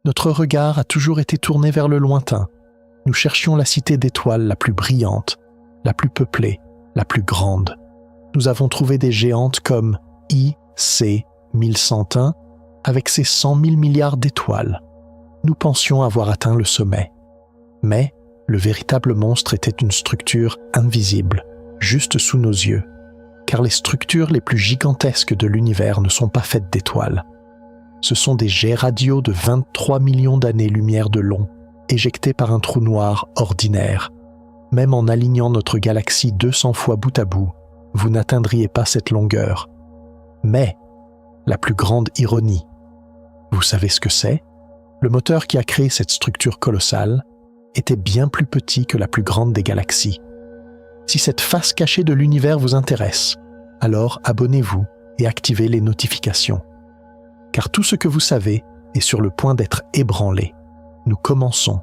Notre regard a toujours été tourné vers le lointain. Nous cherchions la cité d'étoiles la plus brillante, la plus peuplée, la plus grande. Nous avons trouvé des géantes comme IC 1101 avec ses 100 000 milliards d'étoiles. Nous pensions avoir atteint le sommet. Mais le véritable monstre était une structure invisible, juste sous nos yeux, car les structures les plus gigantesques de l'univers ne sont pas faites d'étoiles. Ce sont des jets radiaux de 23 millions d'années-lumière de long, éjectés par un trou noir ordinaire. Même en alignant notre galaxie 200 fois bout à bout, vous n'atteindriez pas cette longueur. Mais, la plus grande ironie, vous savez ce que c'est? Le moteur qui a créé cette structure colossale était bien plus petit que la plus grande des galaxies. Si cette face cachée de l'univers vous intéresse, alors abonnez-vous et activez les notifications. Car tout ce que vous savez est sur le point d'être ébranlé. Nous commençons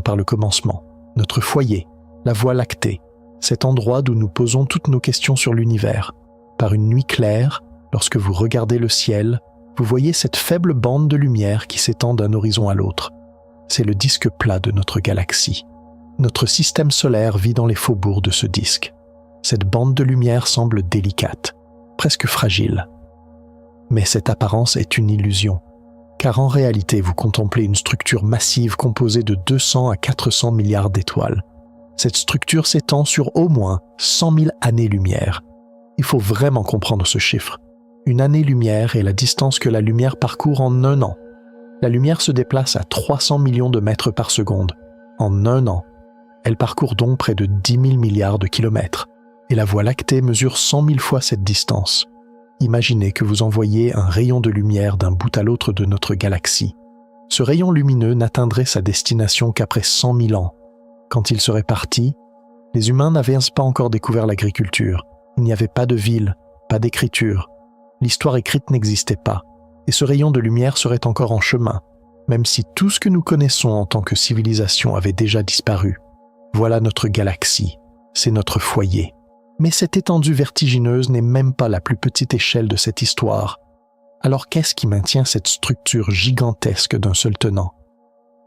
par le commencement, notre foyer, la Voie lactée, cet endroit d'où nous posons toutes nos questions sur l'univers. Par une nuit claire, lorsque vous regardez le ciel, vous voyez cette faible bande de lumière qui s'étend d'un horizon à l'autre. C'est le disque plat de notre galaxie. Notre système solaire vit dans les faubourgs de ce disque. Cette bande de lumière semble délicate, presque fragile. Mais cette apparence est une illusion, car en réalité vous contemplez une structure massive composée de 200 à 400 milliards d'étoiles. Cette structure s'étend sur au moins 100 000 années-lumière. Il faut vraiment comprendre ce chiffre. Une année-lumière est la distance que la lumière parcourt en un an. La lumière se déplace à 300 millions de mètres par seconde. En un an, elle parcourt donc près de 10 000 milliards de kilomètres. Et la Voie lactée mesure 100 000 fois cette distance. Imaginez que vous envoyez un rayon de lumière d'un bout à l'autre de notre galaxie. Ce rayon lumineux n'atteindrait sa destination qu'après 100 000 ans. Quand il serait parti, les humains n'avaient pas encore découvert l'agriculture. Il n'y avait pas de ville, pas d'écriture. L'histoire écrite n'existait pas. Et ce rayon de lumière serait encore en chemin, même si tout ce que nous connaissons en tant que civilisation avait déjà disparu. Voilà notre galaxie, c'est notre foyer. Mais cette étendue vertigineuse n'est même pas la plus petite échelle de cette histoire. Alors qu'est-ce qui maintient cette structure gigantesque d'un seul tenant?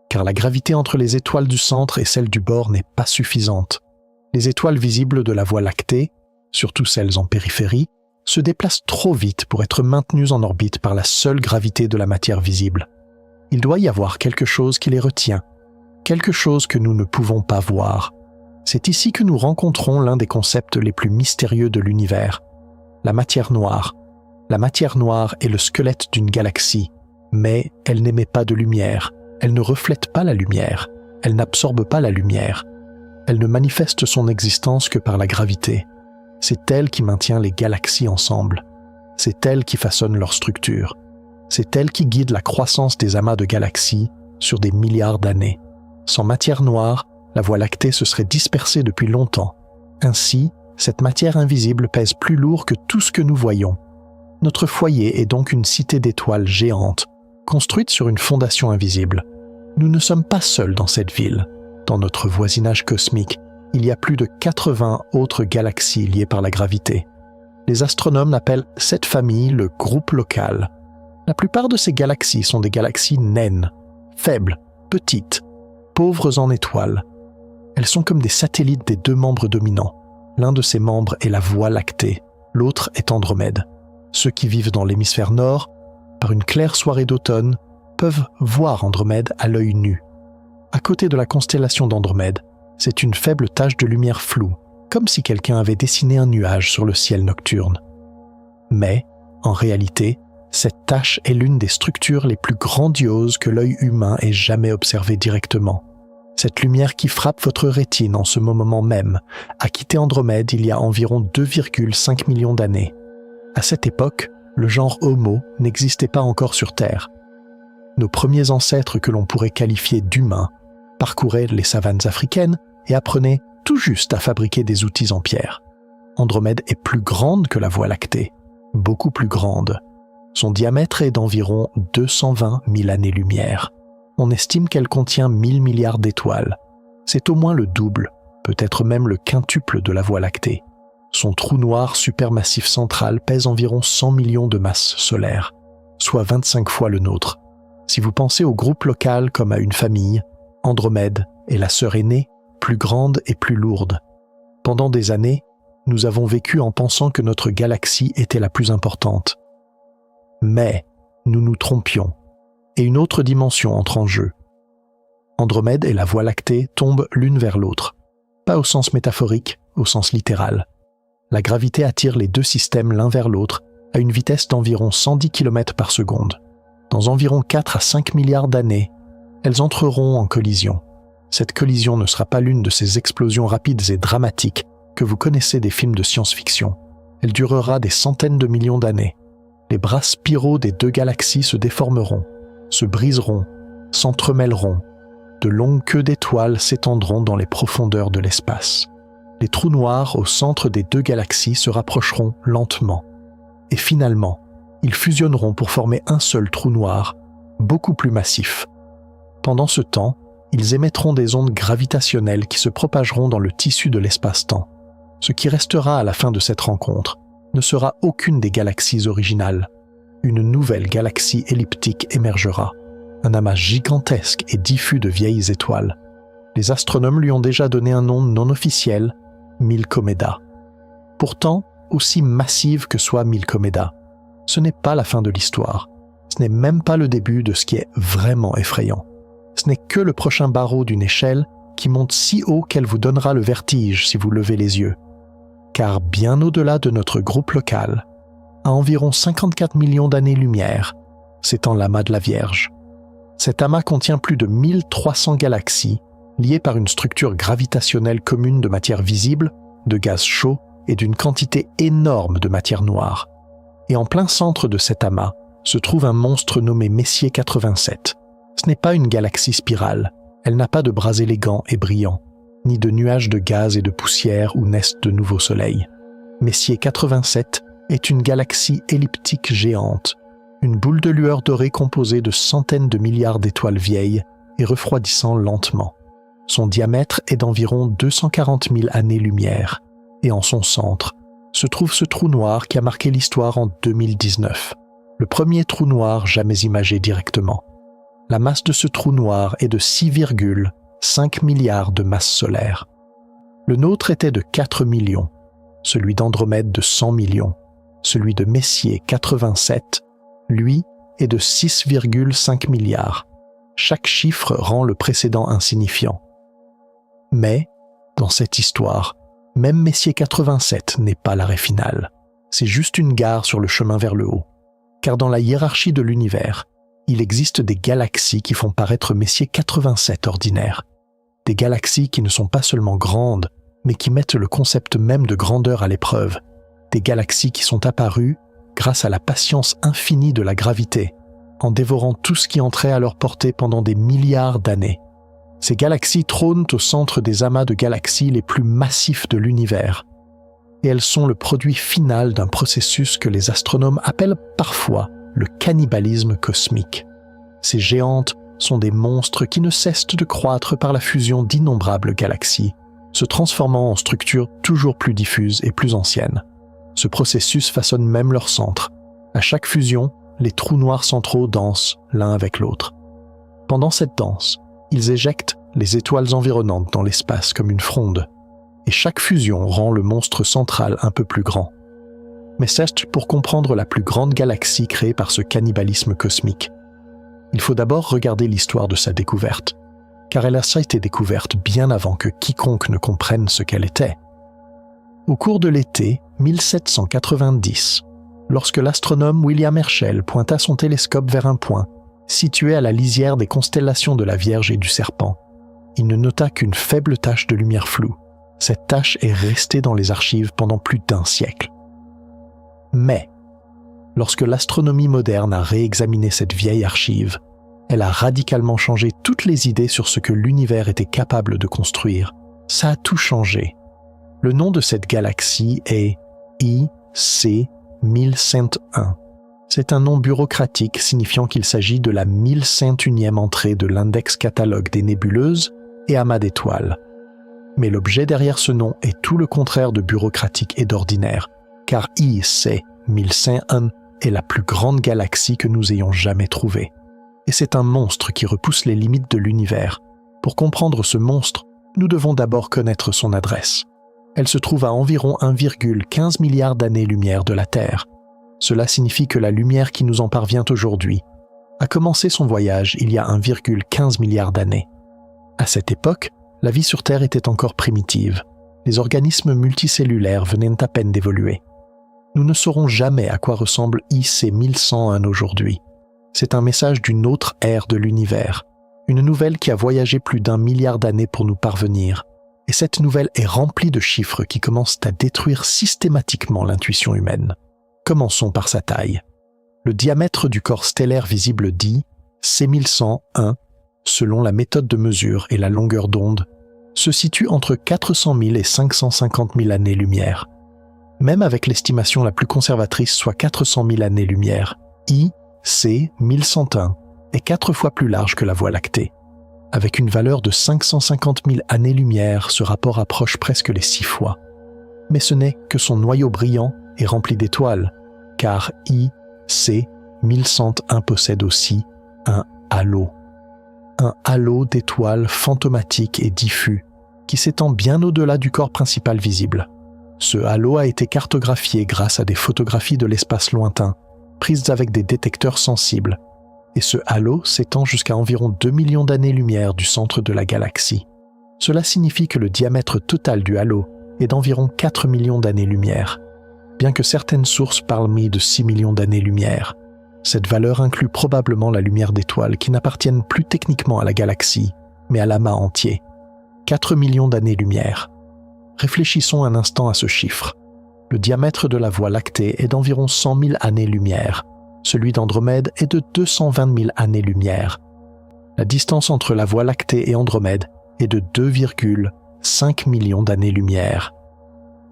Car la gravité entre les étoiles du centre et celles du bord n'est pas suffisante. Les étoiles visibles de la Voie lactée, surtout celles en périphérie, se déplacent trop vite pour être maintenues en orbite par la seule gravité de la matière visible. Il doit y avoir quelque chose qui les retient, quelque chose que nous ne pouvons pas voir. C'est ici que nous rencontrons l'un des concepts les plus mystérieux de l'univers, la matière noire. La matière noire est le squelette d'une galaxie, mais elle n'émet pas de lumière, elle ne reflète pas la lumière, elle n'absorbe pas la lumière. Elle ne manifeste son existence que par la gravité. C'est elle qui maintient les galaxies ensemble. C'est elle qui façonne leur structure. C'est elle qui guide la croissance des amas de galaxies sur des milliards d'années. Sans matière noire, la Voie lactée se serait dispersée depuis longtemps. Ainsi, cette matière invisible pèse plus lourd que tout ce que nous voyons. Notre foyer est donc une cité d'étoiles géante, construite sur une fondation invisible. Nous ne sommes pas seuls dans cette ville. Dans notre voisinage cosmique, il y a plus de 80 autres galaxies liées par la gravité. Les astronomes appellent cette famille le groupe local. La plupart de ces galaxies sont des galaxies naines, faibles, petites, pauvres en étoiles. Elles sont comme des satellites des deux membres dominants. L'un de ces membres est la Voie lactée, l'autre est Andromède. Ceux qui vivent dans l'hémisphère nord, par une claire soirée d'automne, peuvent voir Andromède à l'œil nu. À côté de la constellation d'Andromède, c'est une faible tache de lumière floue, comme si quelqu'un avait dessiné un nuage sur le ciel nocturne. Mais, en réalité, cette tache est l'une des structures les plus grandioses que l'œil humain ait jamais observées directement. Cette lumière qui frappe votre rétine en ce moment même a quitté Andromède il y a environ 2,5 millions d'années. À cette époque, le genre Homo n'existait pas encore sur Terre. Nos premiers ancêtres que l'on pourrait qualifier d'humains parcouraient les savanes africaines et apprenaient tout juste à fabriquer des outils en pierre. Andromède est plus grande que la Voie lactée, beaucoup plus grande. Son diamètre est d'environ 220 000 années-lumière. On estime qu'elle contient 1000 milliards d'étoiles. C'est au moins le double, peut-être même le quintuple de la Voie lactée. Son trou noir supermassif central pèse environ 100 millions de masses solaires, soit 25 fois le nôtre. Si vous pensez au groupe local comme à une famille, Andromède est la sœur aînée, plus grande et plus lourde. Pendant des années, nous avons vécu en pensant que notre galaxie était la plus importante. Mais nous nous trompions, et une autre dimension entre en jeu. Andromède et la Voie lactée tombent l'une vers l'autre, pas au sens métaphorique, au sens littéral. La gravité attire les deux systèmes l'un vers l'autre à une vitesse d'environ 110 km par seconde. Dans environ 4 à 5 milliards d'années, elles entreront en collision. Cette collision ne sera pas l'une de ces explosions rapides et dramatiques que vous connaissez des films de science-fiction. Elle durera des centaines de millions d'années. Les bras spiraux des deux galaxies se déformeront, se briseront, s'entremêleront. De longues queues d'étoiles s'étendront dans les profondeurs de l'espace. Les trous noirs au centre des deux galaxies se rapprocheront lentement. Et finalement, ils fusionneront pour former un seul trou noir, beaucoup plus massif. Pendant ce temps, ils émettront des ondes gravitationnelles qui se propageront dans le tissu de l'espace-temps. Ce qui restera à la fin de cette rencontre ne sera aucune des galaxies originales. Une nouvelle galaxie elliptique émergera, un amas gigantesque et diffus de vieilles étoiles. Les astronomes lui ont déjà donné un nom non officiel, Milkomeda. Pourtant, aussi massive que soit Milkomeda, ce n'est pas la fin de l'histoire. Ce n'est même pas le début de ce qui est vraiment effrayant. Ce n'est que le prochain barreau d'une échelle qui monte si haut qu'elle vous donnera le vertige si vous levez les yeux. Car bien au-delà de notre groupe local, à environ 54 millions d'années-lumière, s'étend l'amas de la Vierge. Cet amas contient plus de 1300 galaxies liées par une structure gravitationnelle commune de matière visible, de gaz chaud et d'une quantité énorme de matière noire. Et en plein centre de cet amas se trouve un monstre nommé Messier 87. Ce n'est pas une galaxie spirale, elle n'a pas de bras élégants et brillants, ni de nuages de gaz et de poussière où naissent de nouveaux soleils. Messier 87 est une galaxie elliptique géante, une boule de lueur dorée composée de centaines de milliards d'étoiles vieilles et refroidissant lentement. Son diamètre est d'environ 240 000 années-lumière, et en son centre se trouve ce trou noir qui a marqué l'histoire en 2019, le premier trou noir jamais imagé directement. La masse de ce trou noir est de 6,5 milliards de masses solaires. Le nôtre était de 4 millions, celui d'Andromède de 100 millions, celui de Messier 87, lui, est de 6,5 milliards. Chaque chiffre rend le précédent insignifiant. Mais, dans cette histoire, même Messier 87 n'est pas l'arrêt final. C'est juste une gare sur le chemin vers le haut. Car dans la hiérarchie de l'univers, il existe des galaxies qui font paraître Messier 87 ordinaire. Des galaxies qui ne sont pas seulement grandes, mais qui mettent le concept même de grandeur à l'épreuve. Des galaxies qui sont apparues grâce à la patience infinie de la gravité, en dévorant tout ce qui entrait à leur portée pendant des milliards d'années. Ces galaxies trônent au centre des amas de galaxies les plus massifs de l'univers. Et elles sont le produit final d'un processus que les astronomes appellent parfois le cannibalisme cosmique. Ces géantes sont des monstres qui ne cessent de croître par la fusion d'innombrables galaxies, se transformant en structures toujours plus diffuses et plus anciennes. Ce processus façonne même leur centre. À chaque fusion, les trous noirs centraux dansent l'un avec l'autre. Pendant cette danse, ils éjectent les étoiles environnantes dans l'espace comme une fronde, et chaque fusion rend le monstre central un peu plus grand. Mais c'est pour comprendre la plus grande galaxie créée par ce cannibalisme cosmique. Il faut d'abord regarder l'histoire de sa découverte, car elle a été découverte bien avant que quiconque ne comprenne ce qu'elle était. Au cours de l'été 1790, lorsque l'astronome William Herschel pointa son télescope vers un point, situé à la lisière des constellations de la Vierge et du Serpent, il ne nota qu'une faible tache de lumière floue. Cette tache est restée dans les archives pendant plus d'1 siècle. Mais, lorsque l'astronomie moderne a réexaminé cette vieille archive, elle a radicalement changé toutes les idées sur ce que l'univers était capable de construire. Ça a tout changé. Le nom de cette galaxie est IC 1101. C'est un nom bureaucratique signifiant qu'il s'agit de la 1101e entrée de l'index catalogue des nébuleuses et amas d'étoiles. Mais l'objet derrière ce nom est tout le contraire de bureaucratique et d'ordinaire, car IC 1101 est la plus grande galaxie que nous ayons jamais trouvée. Et c'est un monstre qui repousse les limites de l'univers. Pour comprendre ce monstre, nous devons d'abord connaître son adresse. Elle se trouve à environ 1,15 milliard d'années-lumière de la Terre. Cela signifie que la lumière qui nous en parvient aujourd'hui a commencé son voyage il y a 1,15 milliard d'années. À cette époque, la vie sur Terre était encore primitive. Les organismes multicellulaires venaient à peine d'évoluer. Nous ne saurons jamais à quoi ressemble IC 1101 aujourd'hui. C'est un message d'une autre ère de l'univers, une nouvelle qui a voyagé plus d'1 milliard d'années pour nous parvenir. Et cette nouvelle est remplie de chiffres qui commencent à détruire systématiquement l'intuition humaine. Commençons par sa taille. Le diamètre du corps stellaire visible dit C1101, selon la méthode de mesure et la longueur d'onde, se situe entre 400 000 et 550 000 années-lumière. Même avec l'estimation la plus conservatrice, soit 400 000 années-lumière, IC 1101 est 4 fois plus large que la Voie lactée. Avec une valeur de 550 000 années-lumière, ce rapport approche presque les 6 fois. Mais ce n'est que son noyau brillant est rempli d'étoiles, car IC 1101 possède aussi un halo. Un halo d'étoiles fantomatiques et diffus, qui s'étend bien au-delà du corps principal visible. Ce halo a été cartographié grâce à des photographies de l'espace lointain, prises avec des détecteurs sensibles, et ce halo s'étend jusqu'à environ 2 millions d'années-lumière du centre de la galaxie. Cela signifie que le diamètre total du halo est d'environ 4 millions d'années-lumière, bien que certaines sources parlent de 6 millions d'années-lumière. Cette valeur inclut probablement la lumière d'étoiles qui n'appartiennent plus techniquement à la galaxie, mais à l'amas entier. 4 millions d'années-lumière. Réfléchissons un instant à ce chiffre. Le diamètre de la Voie lactée est d'environ 100 000 années-lumière. Celui d'Andromède est de 220 000 années-lumière. La distance entre la Voie lactée et Andromède est de 2,5 millions d'années-lumière.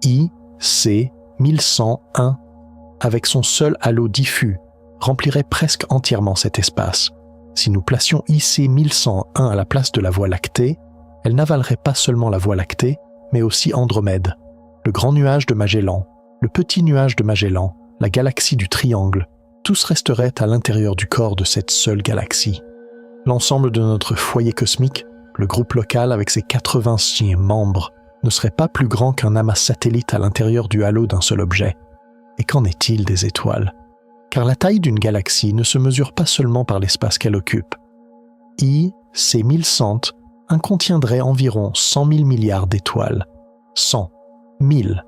IC 1101, avec son seul halo diffus, remplirait presque entièrement cet espace. Si nous placions IC 1101 à la place de la Voie lactée, elle n'avalerait pas seulement la Voie lactée, mais aussi Andromède, le grand nuage de Magellan, le petit nuage de Magellan, la galaxie du Triangle, tous resteraient à l'intérieur du corps de cette seule galaxie. L'ensemble de notre foyer cosmique, le groupe local avec ses 86 membres, ne serait pas plus grand qu'un amas satellite à l'intérieur du halo d'un seul objet. Et qu'en est-il des étoiles? Car la taille d'une galaxie ne se mesure pas seulement par l'espace qu'elle occupe. IC 1100 contiendrait environ 100 000 milliards d'étoiles. 100, 1000,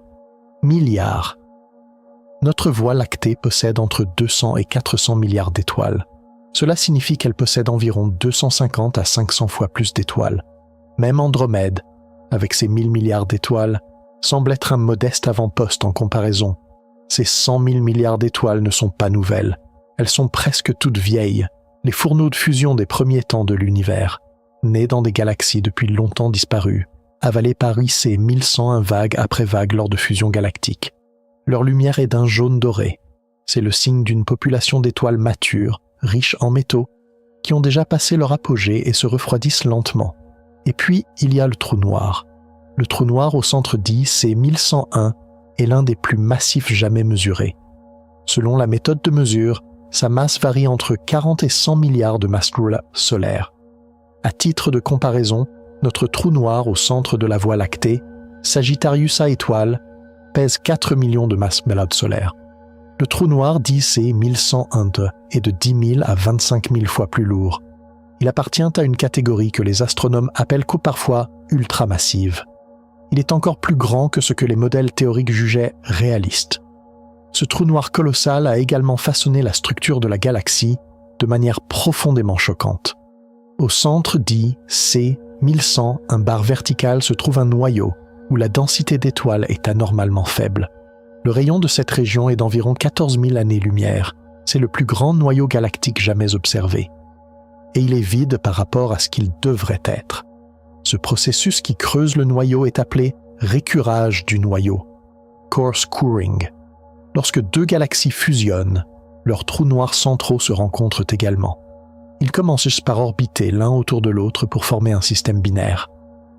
milliards. Notre Voie lactée possède entre 200 et 400 milliards d'étoiles. Cela signifie qu'elle possède environ 250 à 500 fois plus d'étoiles. Même Andromède, avec ses 1000 milliards d'étoiles, semble être un modeste avant-poste en comparaison. Ces 100 000 milliards d'étoiles ne sont pas nouvelles. Elles sont presque toutes vieilles, les fourneaux de fusion des premiers temps de l'univers, nés dans des galaxies depuis longtemps disparues, avalées par IC 1101 vague après vague lors de fusion galactique. Leur lumière est d'un jaune doré. C'est le signe d'une population d'étoiles matures, riches en métaux, qui ont déjà passé leur apogée et se refroidissent lentement. Et puis, il y a le trou noir. Le trou noir au centre d'IC 1101 est l'un des plus massifs jamais mesurés. Selon la méthode de mesure, sa masse varie entre 40 et 100 milliards de masses solaires. À titre de comparaison, notre trou noir au centre de la Voie lactée, Sagittarius A étoile, pèse 4 millions de masses solaires. Le trou noir d'IC 1101 est de 10 000 à 25 000 fois plus lourd. Il appartient à une catégorie que les astronomes appellent parfois ultramassive. Il est encore plus grand que ce que les modèles théoriques jugeaient réaliste. Ce trou noir colossal a également façonné la structure de la galaxie de manière profondément choquante. Au centre d'IC 1100, un bar vertical, se trouve un noyau où la densité d'étoiles est anormalement faible. Le rayon de cette région est d'environ 14 000 années-lumière. C'est le plus grand noyau galactique jamais observé. Et il est vide par rapport à ce qu'il devrait être. Ce processus qui creuse le noyau est appelé récurage du noyau, coarse coring. Lorsque deux galaxies fusionnent, leurs trous noirs centraux se rencontrent également. Ils commencent juste par orbiter l'un autour de l'autre pour former un système binaire.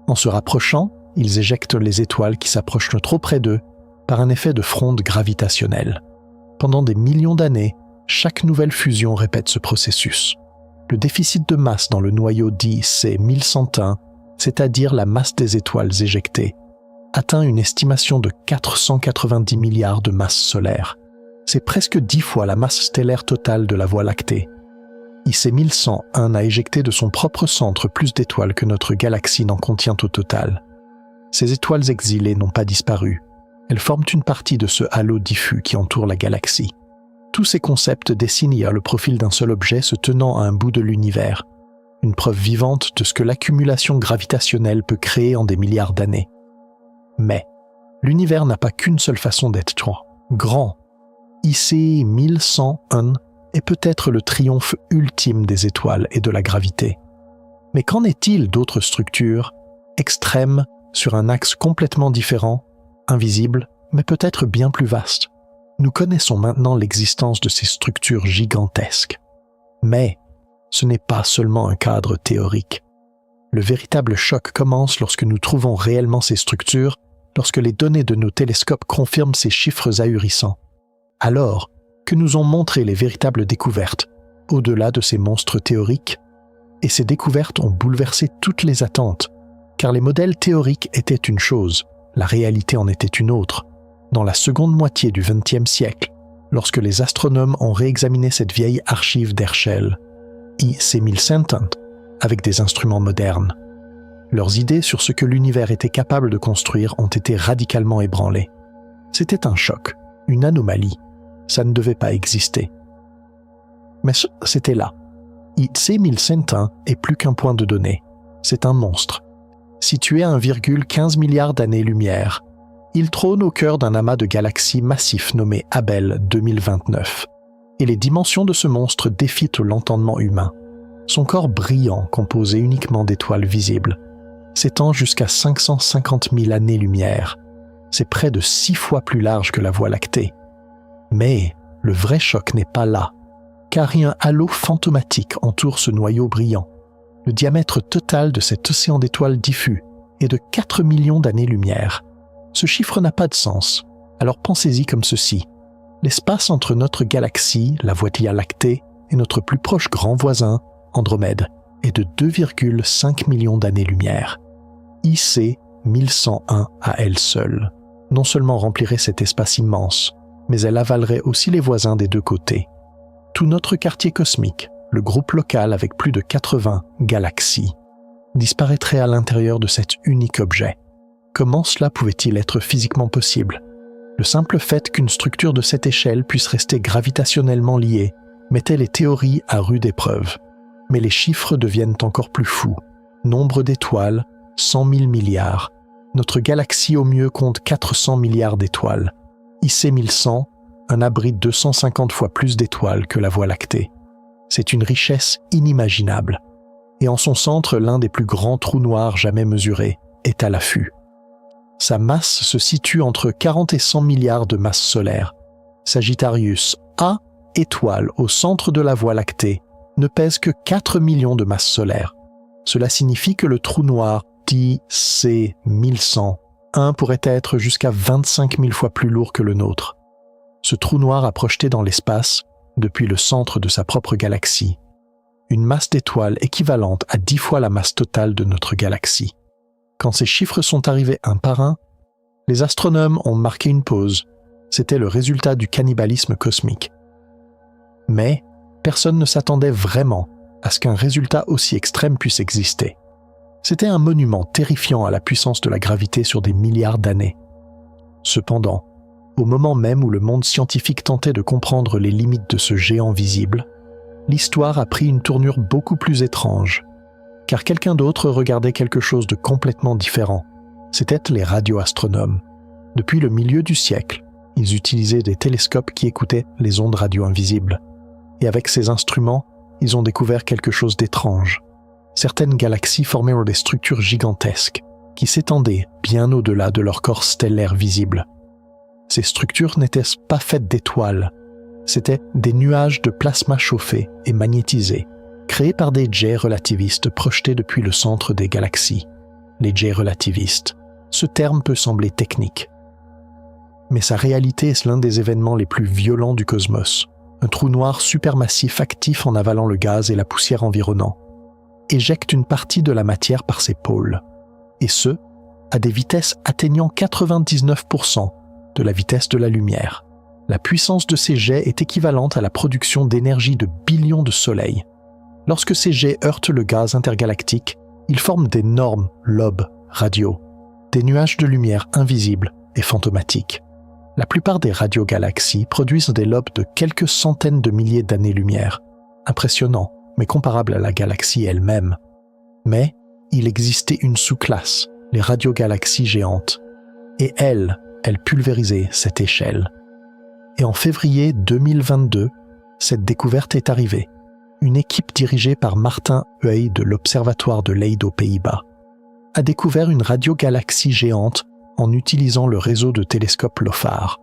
En se rapprochant, ils éjectent les étoiles qui s'approchent trop près d'eux par un effet de fronde gravitationnelle. Pendant des millions d'années, chaque nouvelle fusion répète ce processus. Le déficit de masse dans le noyau d'IC 1101, c'est-à-dire la masse des étoiles éjectées, atteint une estimation de 490 milliards de masses solaires. C'est presque 10 fois la masse stellaire totale de la Voie lactée. IC 1101 a éjecté de son propre centre plus d'étoiles que notre galaxie n'en contient au total. Ces étoiles exilées n'ont pas disparu. Elles forment une partie de ce halo diffus qui entoure la galaxie. Tous ces concepts dessinent hier le profil d'un seul objet se tenant à un bout de l'univers, une preuve vivante de ce que l'accumulation gravitationnelle peut créer en des milliards d'années. Mais l'univers n'a pas qu'une seule façon d'être grand. IC 1101 est peut-être le triomphe ultime des étoiles et de la gravité. Mais qu'en est-il d'autres structures, extrêmes, sur un axe complètement différent, invisibles, mais peut-être bien plus vastes? Nous connaissons maintenant l'existence de ces structures gigantesques. Mais ce n'est pas seulement un cadre théorique. Le véritable choc commence lorsque nous trouvons réellement ces structures, lorsque les données de nos télescopes confirment ces chiffres ahurissants. Alors que nous ont montré les véritables découvertes, au-delà de ces monstres théoriques, et ces découvertes ont bouleversé toutes les attentes, car les modèles théoriques étaient une chose, la réalité en était une autre. Dans la seconde moitié du XXe siècle, lorsque les astronomes ont réexaminé cette vieille archive d'Herschel, IC 1101, avec des instruments modernes, leurs idées sur ce que l'univers était capable de construire ont été radicalement ébranlées. C'était un choc, une anomalie. Ça ne devait pas exister. Mais c'était là. IC 1101 est plus qu'un point de données. C'est un monstre. Situé à 1,15 milliard d'années-lumière, il trône au cœur d'un amas de galaxies massif nommé Abell 2029. Et les dimensions de ce monstre défient l'entendement humain. Son corps brillant, composé uniquement d'étoiles visibles, s'étend jusqu'à 550 000 années-lumière. C'est près de 6 fois plus large que la Voie lactée. Mais le vrai choc n'est pas là, car un halo fantomatique entoure ce noyau brillant. Le diamètre total de cet océan d'étoiles diffus est de 4 millions d'années-lumière. Ce chiffre n'a pas de sens, alors pensez-y comme ceci. L'espace entre notre galaxie, la Voie lactée, et notre plus proche grand voisin, Andromède, est de 2,5 millions d'années-lumière. IC 1101 à elle seule non seulement remplirait cet espace immense, mais elle avalerait aussi les voisins des deux côtés. Tout notre quartier cosmique, le groupe local avec plus de 80 galaxies, disparaîtrait à l'intérieur de cet unique objet. Comment cela pouvait-il être physiquement possible? Le simple fait qu'une structure de cette échelle puisse rester gravitationnellement liée mettait les théories à rude épreuve. Mais les chiffres deviennent encore plus fous. Nombre d'étoiles, 100 000 milliards. Notre galaxie au mieux compte 400 milliards d'étoiles. IC 1100, un abrite 250 fois plus d'étoiles que la Voie lactée. C'est une richesse inimaginable. Et en son centre, l'un des plus grands trous noirs jamais mesurés est à l'affût. Sa masse se situe entre 40 et 100 milliards de masses solaires. Sagittarius A, étoile au centre de la Voie lactée, ne pèse que 4 millions de masses solaires. Cela signifie que le trou noir IC 1101 pourrait être jusqu'à 25 000 fois plus lourd que le nôtre. Ce trou noir a projeté dans l'espace, depuis le centre de sa propre galaxie, une masse d'étoiles équivalente à 10 fois la masse totale de notre galaxie. Quand ces chiffres sont arrivés un par un, les astronomes ont marqué une pause. C'était le résultat du cannibalisme cosmique. Mais personne ne s'attendait vraiment à ce qu'un résultat aussi extrême puisse exister. C'était un monument terrifiant à la puissance de la gravité sur des milliards d'années. Cependant, au moment même où le monde scientifique tentait de comprendre les limites de ce géant visible, l'histoire a pris une tournure beaucoup plus étrange, car quelqu'un d'autre regardait quelque chose de complètement différent. C'étaient les radioastronomes. Depuis le milieu du siècle, ils utilisaient des télescopes qui écoutaient les ondes radio invisibles. Et avec ces instruments, ils ont découvert quelque chose d'étrange. Certaines galaxies formaient des structures gigantesques, qui s'étendaient bien au-delà de leur corps stellaire visible. Ces structures n'étaient pas faites d'étoiles, c'étaient des nuages de plasma chauffé et magnétisé, créés par des jets relativistes projetés depuis le centre des galaxies. Les jets relativistes. Ce terme peut sembler technique. Mais sa réalité est l'un des événements les plus violents du cosmos. un trou noir supermassif actif en avalant le gaz et la poussière environnant, éjecte une partie de la matière par ses pôles, et ce, à des vitesses atteignant 99% de la vitesse de la lumière. La puissance de ces jets est équivalente à la production d'énergie de billions de soleils. Lorsque ces jets heurtent le gaz intergalactique, ils forment d'énormes lobes radio, des nuages de lumière invisibles et fantomatiques. La plupart des radiogalaxies produisent des lobes de quelques centaines de milliers d'années-lumière. Impressionnant, mais comparable à la galaxie elle-même. Mais il existait une sous-classe, les radiogalaxies géantes. Et elles pulvérisaient cette échelle. Et en février 2022, cette découverte est arrivée. Une équipe dirigée par Martin Huey de l'Observatoire de Leyde aux Pays-Bas a découvert une radiogalaxie géante en utilisant le réseau de télescopes LOFAR.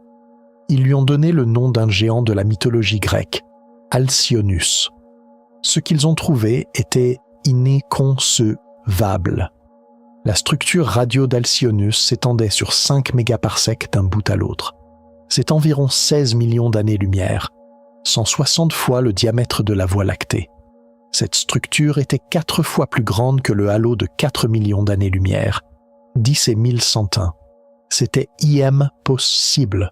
Ils lui ont donné le nom d'un géant de la mythologie grecque, Alcyonus. Ce qu'ils ont trouvé était inconcevable. La structure radio d'Alcyonus s'étendait sur 5 mégaparsecs d'un bout à l'autre. C'est environ 16 millions d'années-lumière, 160 fois le diamètre de la Voie lactée. Cette structure était 4 fois plus grande que le halo de 4 millions d'années-lumière, 10 et 1101. C'était impossible.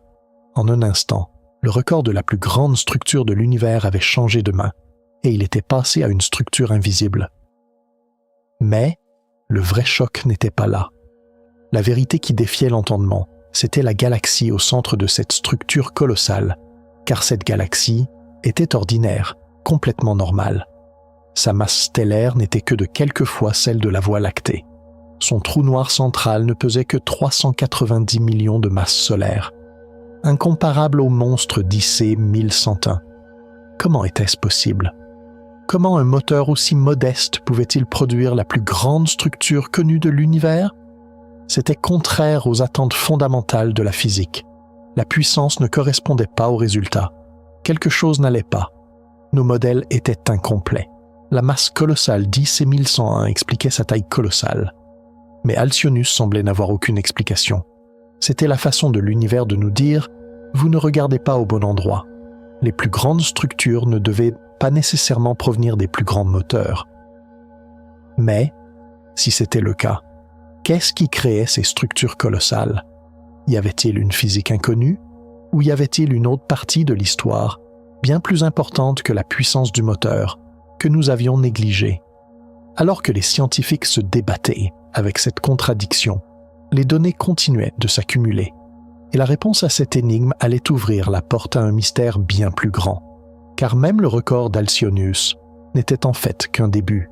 En un instant, le record de la plus grande structure de l'univers avait changé de main, et il était passé à une structure invisible. Mais le vrai choc n'était pas là. La vérité qui défiait l'entendement, c'était la galaxie au centre de cette structure colossale, car cette galaxie était ordinaire, complètement normale. Sa masse stellaire n'était que de quelques fois celle de la Voie lactée. Son trou noir central ne pesait que 390 millions de masses solaires, incomparable au monstre d'IC 1101. Comment était-ce possible? Comment un moteur aussi modeste pouvait-il produire la plus grande structure connue de l'univers? C'était contraire aux attentes fondamentales de la physique. La puissance ne correspondait pas au résultat. Quelque chose n'allait pas. Nos modèles étaient incomplets. La masse colossale d'IC 1101 expliquait sa taille colossale. Mais Alcyonus semblait n'avoir aucune explication. C'était la façon de l'univers de nous dire « Vous ne regardez pas au bon endroit ». Les plus grandes structures ne devaient pas nécessairement provenir des plus grands moteurs. Mais, si c'était le cas, qu'est-ce qui créait ces structures colossales? Y avait-il une physique inconnue, ou y avait-il une autre partie de l'histoire, bien plus importante que la puissance du moteur, que nous avions négligée? Alors que les scientifiques se débattaient avec cette contradiction, les données continuaient de s'accumuler, et la réponse à cette énigme allait ouvrir la porte à un mystère bien plus grand, car même le record d'Alcyonus n'était en fait qu'un début.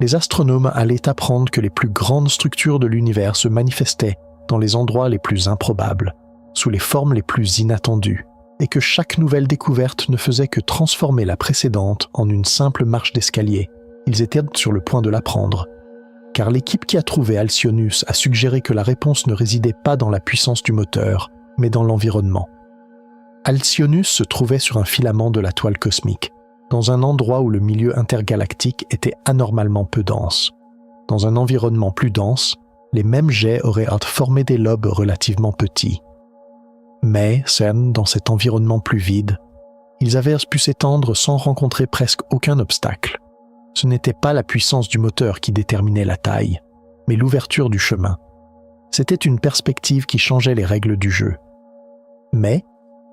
Les astronomes allaient apprendre que les plus grandes structures de l'univers se manifestaient dans les endroits les plus improbables, sous les formes les plus inattendues, et que chaque nouvelle découverte ne faisait que transformer la précédente en une simple marche d'escalier. Ils étaient sur le point de l'apprendre, car l'équipe qui a trouvé Alcyonus a suggéré que la réponse ne résidait pas dans la puissance du moteur, mais dans l'environnement. Alcyonus se trouvait sur un filament de la toile cosmique, dans un endroit où le milieu intergalactique était anormalement peu dense. Dans un environnement plus dense, les mêmes jets auraient formé des lobes relativement petits. Mais, dans cet environnement plus vide, ils avaient pu s'étendre sans rencontrer presque aucun obstacle. Ce n'était pas la puissance du moteur qui déterminait la taille, mais l'ouverture du chemin. C'était une perspective qui changeait les règles du jeu. Mais,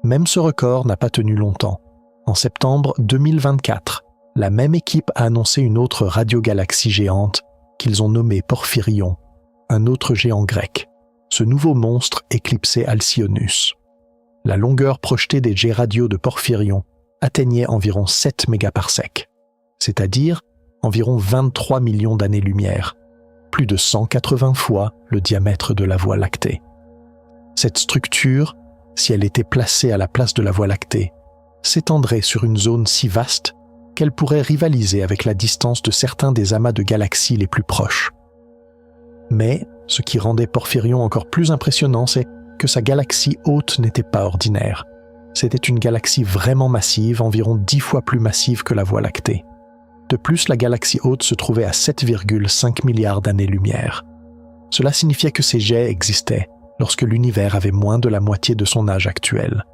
même ce record n'a pas tenu longtemps. En septembre 2024, la même équipe a annoncé une autre radiogalaxie géante qu'ils ont nommée Porphyrion, un autre géant grec. Ce nouveau monstre éclipsait Alcyonus. La longueur projetée des jets radio de Porphyrion atteignait environ 7 mégaparsecs, c'est-à-dire environ 23 millions d'années-lumière, plus de 180 fois le diamètre de la Voie lactée. Cette structure, si elle était placée à la place de la Voie lactée, s'étendrait sur une zone si vaste qu'elle pourrait rivaliser avec la distance de certains des amas de galaxies les plus proches. Mais ce qui rendait Porphyrion encore plus impressionnant, c'est que sa galaxie haute n'était pas ordinaire. C'était une galaxie vraiment massive, environ 10 fois plus massive que la Voie lactée. De plus, la galaxie haute se trouvait à 7,5 milliards d'années-lumière. Cela signifiait que ces jets existaient lorsque l'univers avait moins de la moitié de son âge actuel.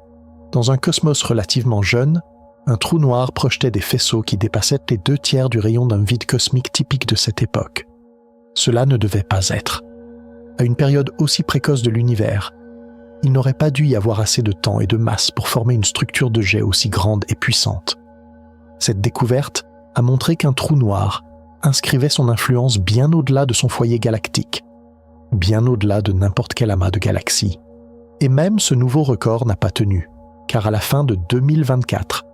Dans un cosmos relativement jeune, un trou noir projetait des faisceaux qui dépassaient les 2/3 du rayon d'un vide cosmique typique de cette époque. Cela ne devait pas être. À une période aussi précoce de l'univers, il n'aurait pas dû y avoir assez de temps et de masse pour former une structure de jet aussi grande et puissante. Cette découverte a montré qu'un trou noir inscrivait son influence bien au-delà de son foyer galactique, bien au-delà de n'importe quel amas de galaxies. Et même ce nouveau record n'a pas tenu, car à la fin de 2024,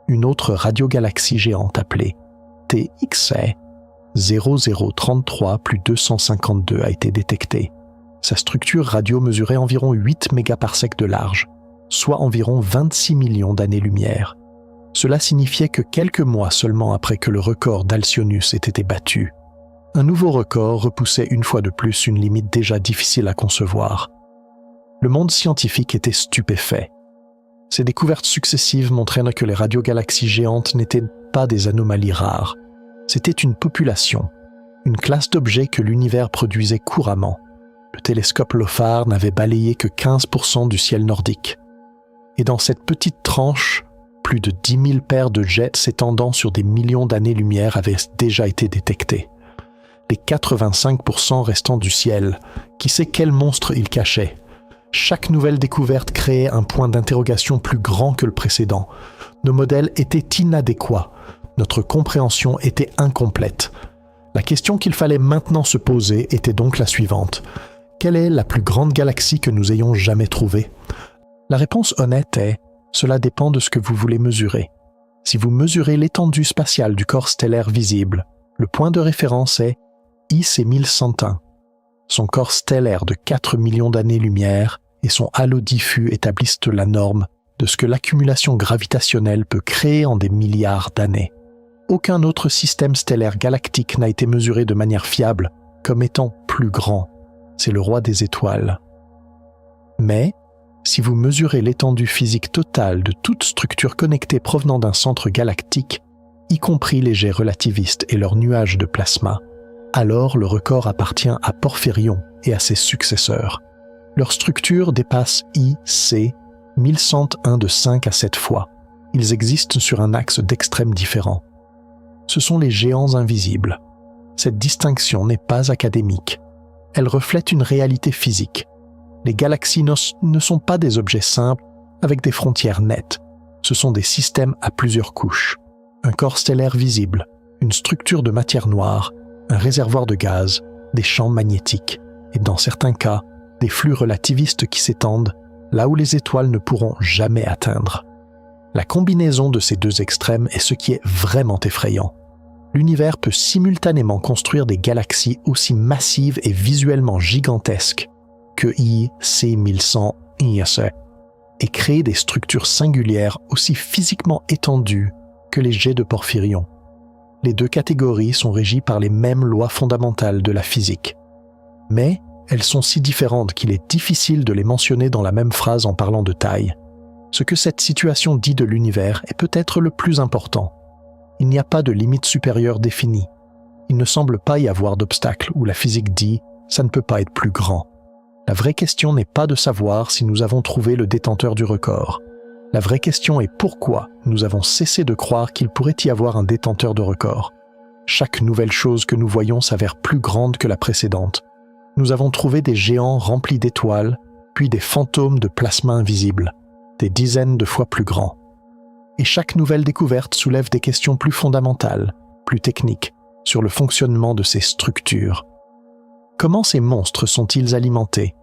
une autre radiogalaxie géante appelée TXA 0033+252 a été détectée. Sa structure radio mesurait environ 8 mégaparsecs de large, soit environ 26 millions d'années-lumière. Cela signifiait que quelques mois seulement après que le record d'Alcyonus ait été battu, un nouveau record repoussait une fois de plus une limite déjà difficile à concevoir. Le monde scientifique était stupéfait. Ces découvertes successives montraient que les radiogalaxies géantes n'étaient pas des anomalies rares. C'était une population, une classe d'objets que l'univers produisait couramment. Le télescope LOFAR n'avait balayé que 15% du ciel nordique. Et dans cette petite tranche, plus de 10 000 paires de jets s'étendant sur des millions d'années-lumière avaient déjà été détectés. Les 85% restants du ciel, qui sait quel monstre ils cachaient? Chaque nouvelle découverte créait un point d'interrogation plus grand que le précédent. Nos modèles étaient inadéquats. Notre compréhension était incomplète. La question qu'il fallait maintenant se poser était donc la suivante. Quelle est la plus grande galaxie que nous ayons jamais trouvée? La réponse honnête est « cela dépend de ce que vous voulez mesurer ». Si vous mesurez l'étendue spatiale du corps stellaire visible, le point de référence est IC 1101. Son corps stellaire de 4 millions d'années-lumière et son halo diffus établissent la norme de ce que l'accumulation gravitationnelle peut créer en des milliards d'années. Aucun autre système stellaire galactique n'a été mesuré de manière fiable comme étant plus grand. C'est le roi des étoiles. Mais, si vous mesurez l'étendue physique totale de toute structure connectée provenant d'un centre galactique, y compris les jets relativistes et leurs nuages de plasma, alors le record appartient à Porphyrion et à ses successeurs. Leur structure dépasse IC 1101 de 5 à 7 fois. Ils existent sur un axe d'extrêmes différents. Ce sont les géants invisibles. Cette distinction n'est pas académique. Elle reflète une réalité physique. Les galaxies ne sont pas des objets simples avec des frontières nettes. Ce sont des systèmes à plusieurs couches. Un corps stellaire visible, une structure de matière noire, un réservoir de gaz, des champs magnétiques, et dans certains cas, des flux relativistes qui s'étendent là où les étoiles ne pourront jamais atteindre. La combinaison de ces deux extrêmes est ce qui est vraiment effrayant. L'univers peut simultanément construire des galaxies aussi massives et visuellement gigantesques que IC 1100 et créer des structures singulières aussi physiquement étendues que les jets de Porphyrion. Les deux catégories sont régies par les mêmes lois fondamentales de la physique. Mais elles sont si différentes qu'il est difficile de les mentionner dans la même phrase en parlant de taille. Ce que cette situation dit de l'univers est peut-être le plus important. Il n'y a pas de limite supérieure définie. Il ne semble pas y avoir d'obstacle où la physique dit « ça ne peut pas être plus grand ». La vraie question n'est pas de savoir si nous avons trouvé le détenteur du record. La vraie question est pourquoi nous avons cessé de croire qu'il pourrait y avoir un détenteur de record. Chaque nouvelle chose que nous voyons s'avère plus grande que la précédente. Nous avons trouvé des géants remplis d'étoiles, puis des fantômes de plasma invisibles, des dizaines de fois plus grands. Et chaque nouvelle découverte soulève des questions plus fondamentales, plus techniques, sur le fonctionnement de ces structures. Comment ces monstres sont-ils alimentés?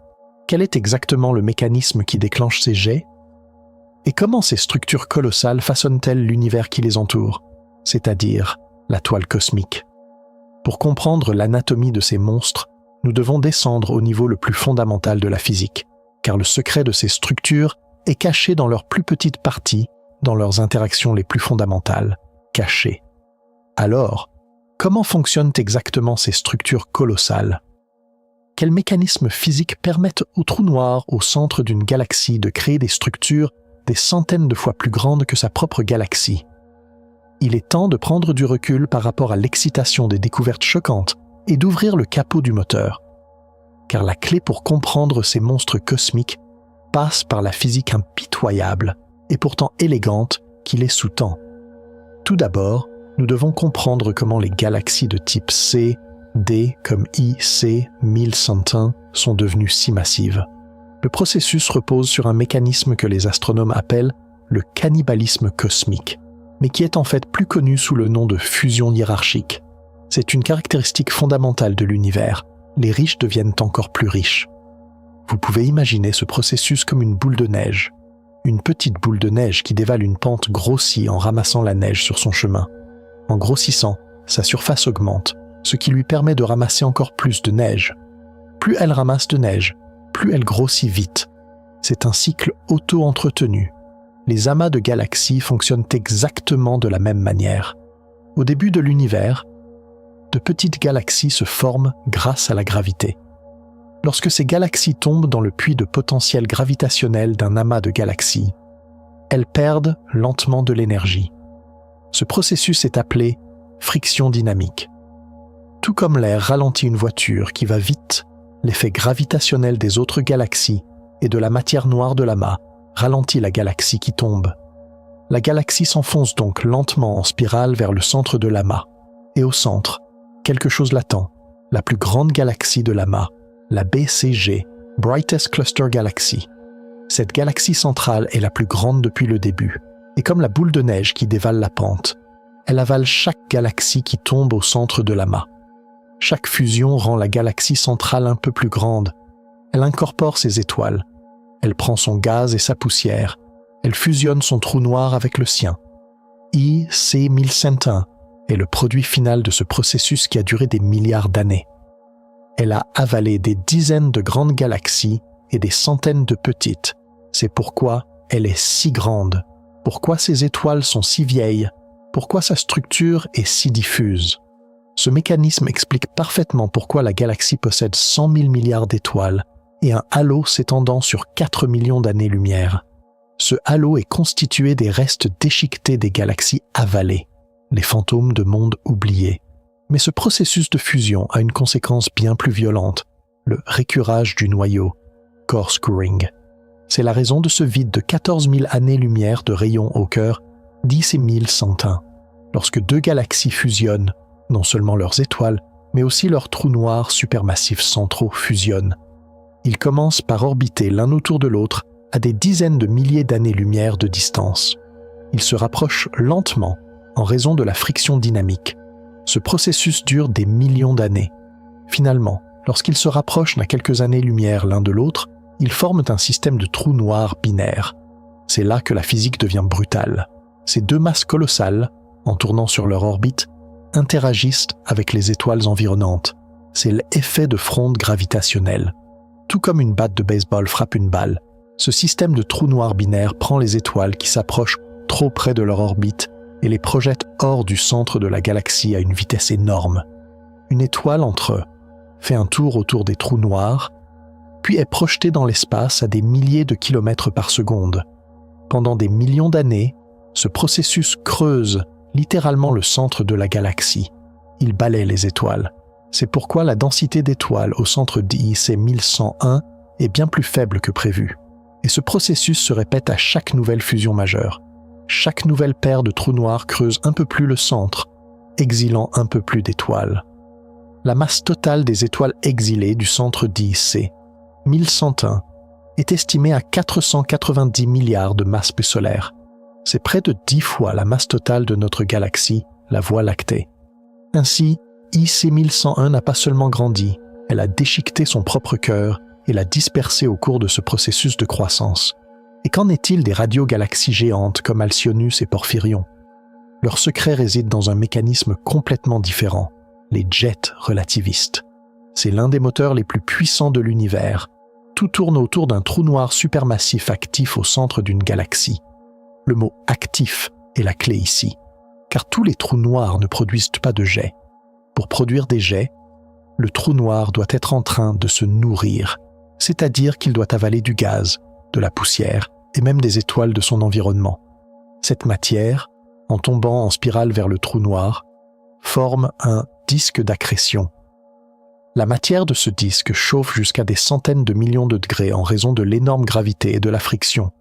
Quel est exactement le mécanisme qui déclenche ces jets? Et comment ces structures colossales façonnent-elles l'univers qui les entoure, c'est-à-dire la toile cosmique? Pour comprendre l'anatomie de ces monstres, nous devons descendre au niveau le plus fondamental de la physique, car le secret de ces structures est caché dans leurs plus petites parties, dans leurs interactions les plus fondamentales, cachées. Alors, comment fonctionnent exactement ces structures colossales? Quels mécanismes physiques permettent au trou noir au centre d'une galaxie de créer des structures des centaines de fois plus grandes que sa propre galaxie? Il est temps de prendre du recul par rapport à l'excitation des découvertes choquantes et d'ouvrir le capot du moteur. Car la clé pour comprendre ces monstres cosmiques passe par la physique impitoyable et pourtant élégante, qui les sous-tend. Tout d'abord, nous devons comprendre comment les galaxies de type C, D comme IC 1101 sont devenues si massives. Le processus repose sur un mécanisme que les astronomes appellent le cannibalisme cosmique, mais qui est en fait plus connu sous le nom de fusion hiérarchique. C'est une caractéristique fondamentale de l'univers. Les riches deviennent encore plus riches. Vous pouvez imaginer ce processus comme une boule de neige. Une petite boule de neige qui dévale une pente grossit en ramassant la neige sur son chemin. En grossissant, sa surface augmente, ce qui lui permet de ramasser encore plus de neige. Plus elle ramasse de neige, plus elle grossit vite. C'est un cycle auto-entretenu. Les amas de galaxies fonctionnent exactement de la même manière. Au début de l'univers, de petites galaxies se forment grâce à la gravité. Lorsque ces galaxies tombent dans le puits de potentiel gravitationnel d'un amas de galaxies, elles perdent lentement de l'énergie. Ce processus est appelé friction dynamique. Tout comme l'air ralentit une voiture qui va vite, l'effet gravitationnel des autres galaxies et de la matière noire de l'amas ralentit la galaxie qui tombe. La galaxie s'enfonce donc lentement en spirale vers le centre de l'amas. Et au centre, quelque chose l'attend, la plus grande galaxie de l'amas, la BCG, Brightest Cluster Galaxy. Cette galaxie centrale est la plus grande depuis le début, et comme la boule de neige qui dévale la pente, elle avale chaque galaxie qui tombe au centre de l'amas. Chaque fusion rend la galaxie centrale un peu plus grande. Elle incorpore ses étoiles. Elle prend son gaz et sa poussière. Elle fusionne son trou noir avec le sien. IC 1101 est le produit final de ce processus qui a duré des milliards d'années. Elle a avalé des dizaines de grandes galaxies et des centaines de petites. C'est pourquoi elle est si grande. Pourquoi ses étoiles sont si vieilles. Pourquoi sa structure est si diffuse. Ce mécanisme explique parfaitement pourquoi la galaxie possède 100 000 milliards d'étoiles et un halo s'étendant sur 4 millions d'années-lumière. Ce halo est constitué des restes déchiquetés des galaxies avalées, les fantômes de mondes oubliés. Mais ce processus de fusion a une conséquence bien plus violente, le récurage du noyau, core screwing. C'est la raison de ce vide de 14 000 années-lumière de rayons au cœur d'IC 1101. Lorsque deux galaxies fusionnent, non seulement leurs étoiles, mais aussi leurs trous noirs supermassifs centraux fusionnent. Ils commencent par orbiter l'un autour de l'autre à des dizaines de milliers d'années-lumière de distance. Ils se rapprochent lentement en raison de la friction dynamique. Ce processus dure des millions d'années. Finalement, lorsqu'ils se rapprochent à quelques années-lumière l'un de l'autre, ils forment un système de trous noirs binaires. C'est là que la physique devient brutale. Ces deux masses colossales, en tournant sur leur orbite, interagissent avec les étoiles environnantes. C'est l'effet de fronde gravitationnelle. Tout comme une batte de baseball frappe une balle, ce système de trous noirs binaires prend les étoiles qui s'approchent trop près de leur orbite et les projette hors du centre de la galaxie à une vitesse énorme. Une étoile entre eux fait un tour autour des trous noirs, puis est projetée dans l'espace à des milliers de kilomètres par seconde. Pendant des millions d'années, ce processus creuse littéralement le centre de la galaxie. Il balaie les étoiles. C'est pourquoi la densité d'étoiles au centre d'IC 1101 est bien plus faible que prévu. Et ce processus se répète à chaque nouvelle fusion majeure. Chaque nouvelle paire de trous noirs creuse un peu plus le centre, exilant un peu plus d'étoiles. La masse totale des étoiles exilées du centre d'IC 1101 est estimée à 490 milliards de masses solaires. C'est près de 10 fois la masse totale de notre galaxie, la Voie lactée. Ainsi, IC 1101 n'a pas seulement grandi, elle a déchiqueté son propre cœur et l'a dispersé au cours de ce processus de croissance. Et qu'en est-il des radiogalaxies géantes comme Alcyonus et Porphyrion? Leur secret réside dans un mécanisme complètement différent, les jets relativistes. C'est l'un des moteurs les plus puissants de l'univers. Tout tourne autour d'un trou noir supermassif actif au centre d'une galaxie. Le mot « actif » est la clé ici, car tous les trous noirs ne produisent pas de jets. Pour produire des jets, le trou noir doit être en train de se nourrir, c'est-à-dire qu'il doit avaler du gaz, de la poussière et même des étoiles de son environnement. Cette matière, en tombant en spirale vers le trou noir, forme un disque d'accrétion. La matière de ce disque chauffe jusqu'à des centaines de millions de degrés en raison de l'énorme gravité et de la friction.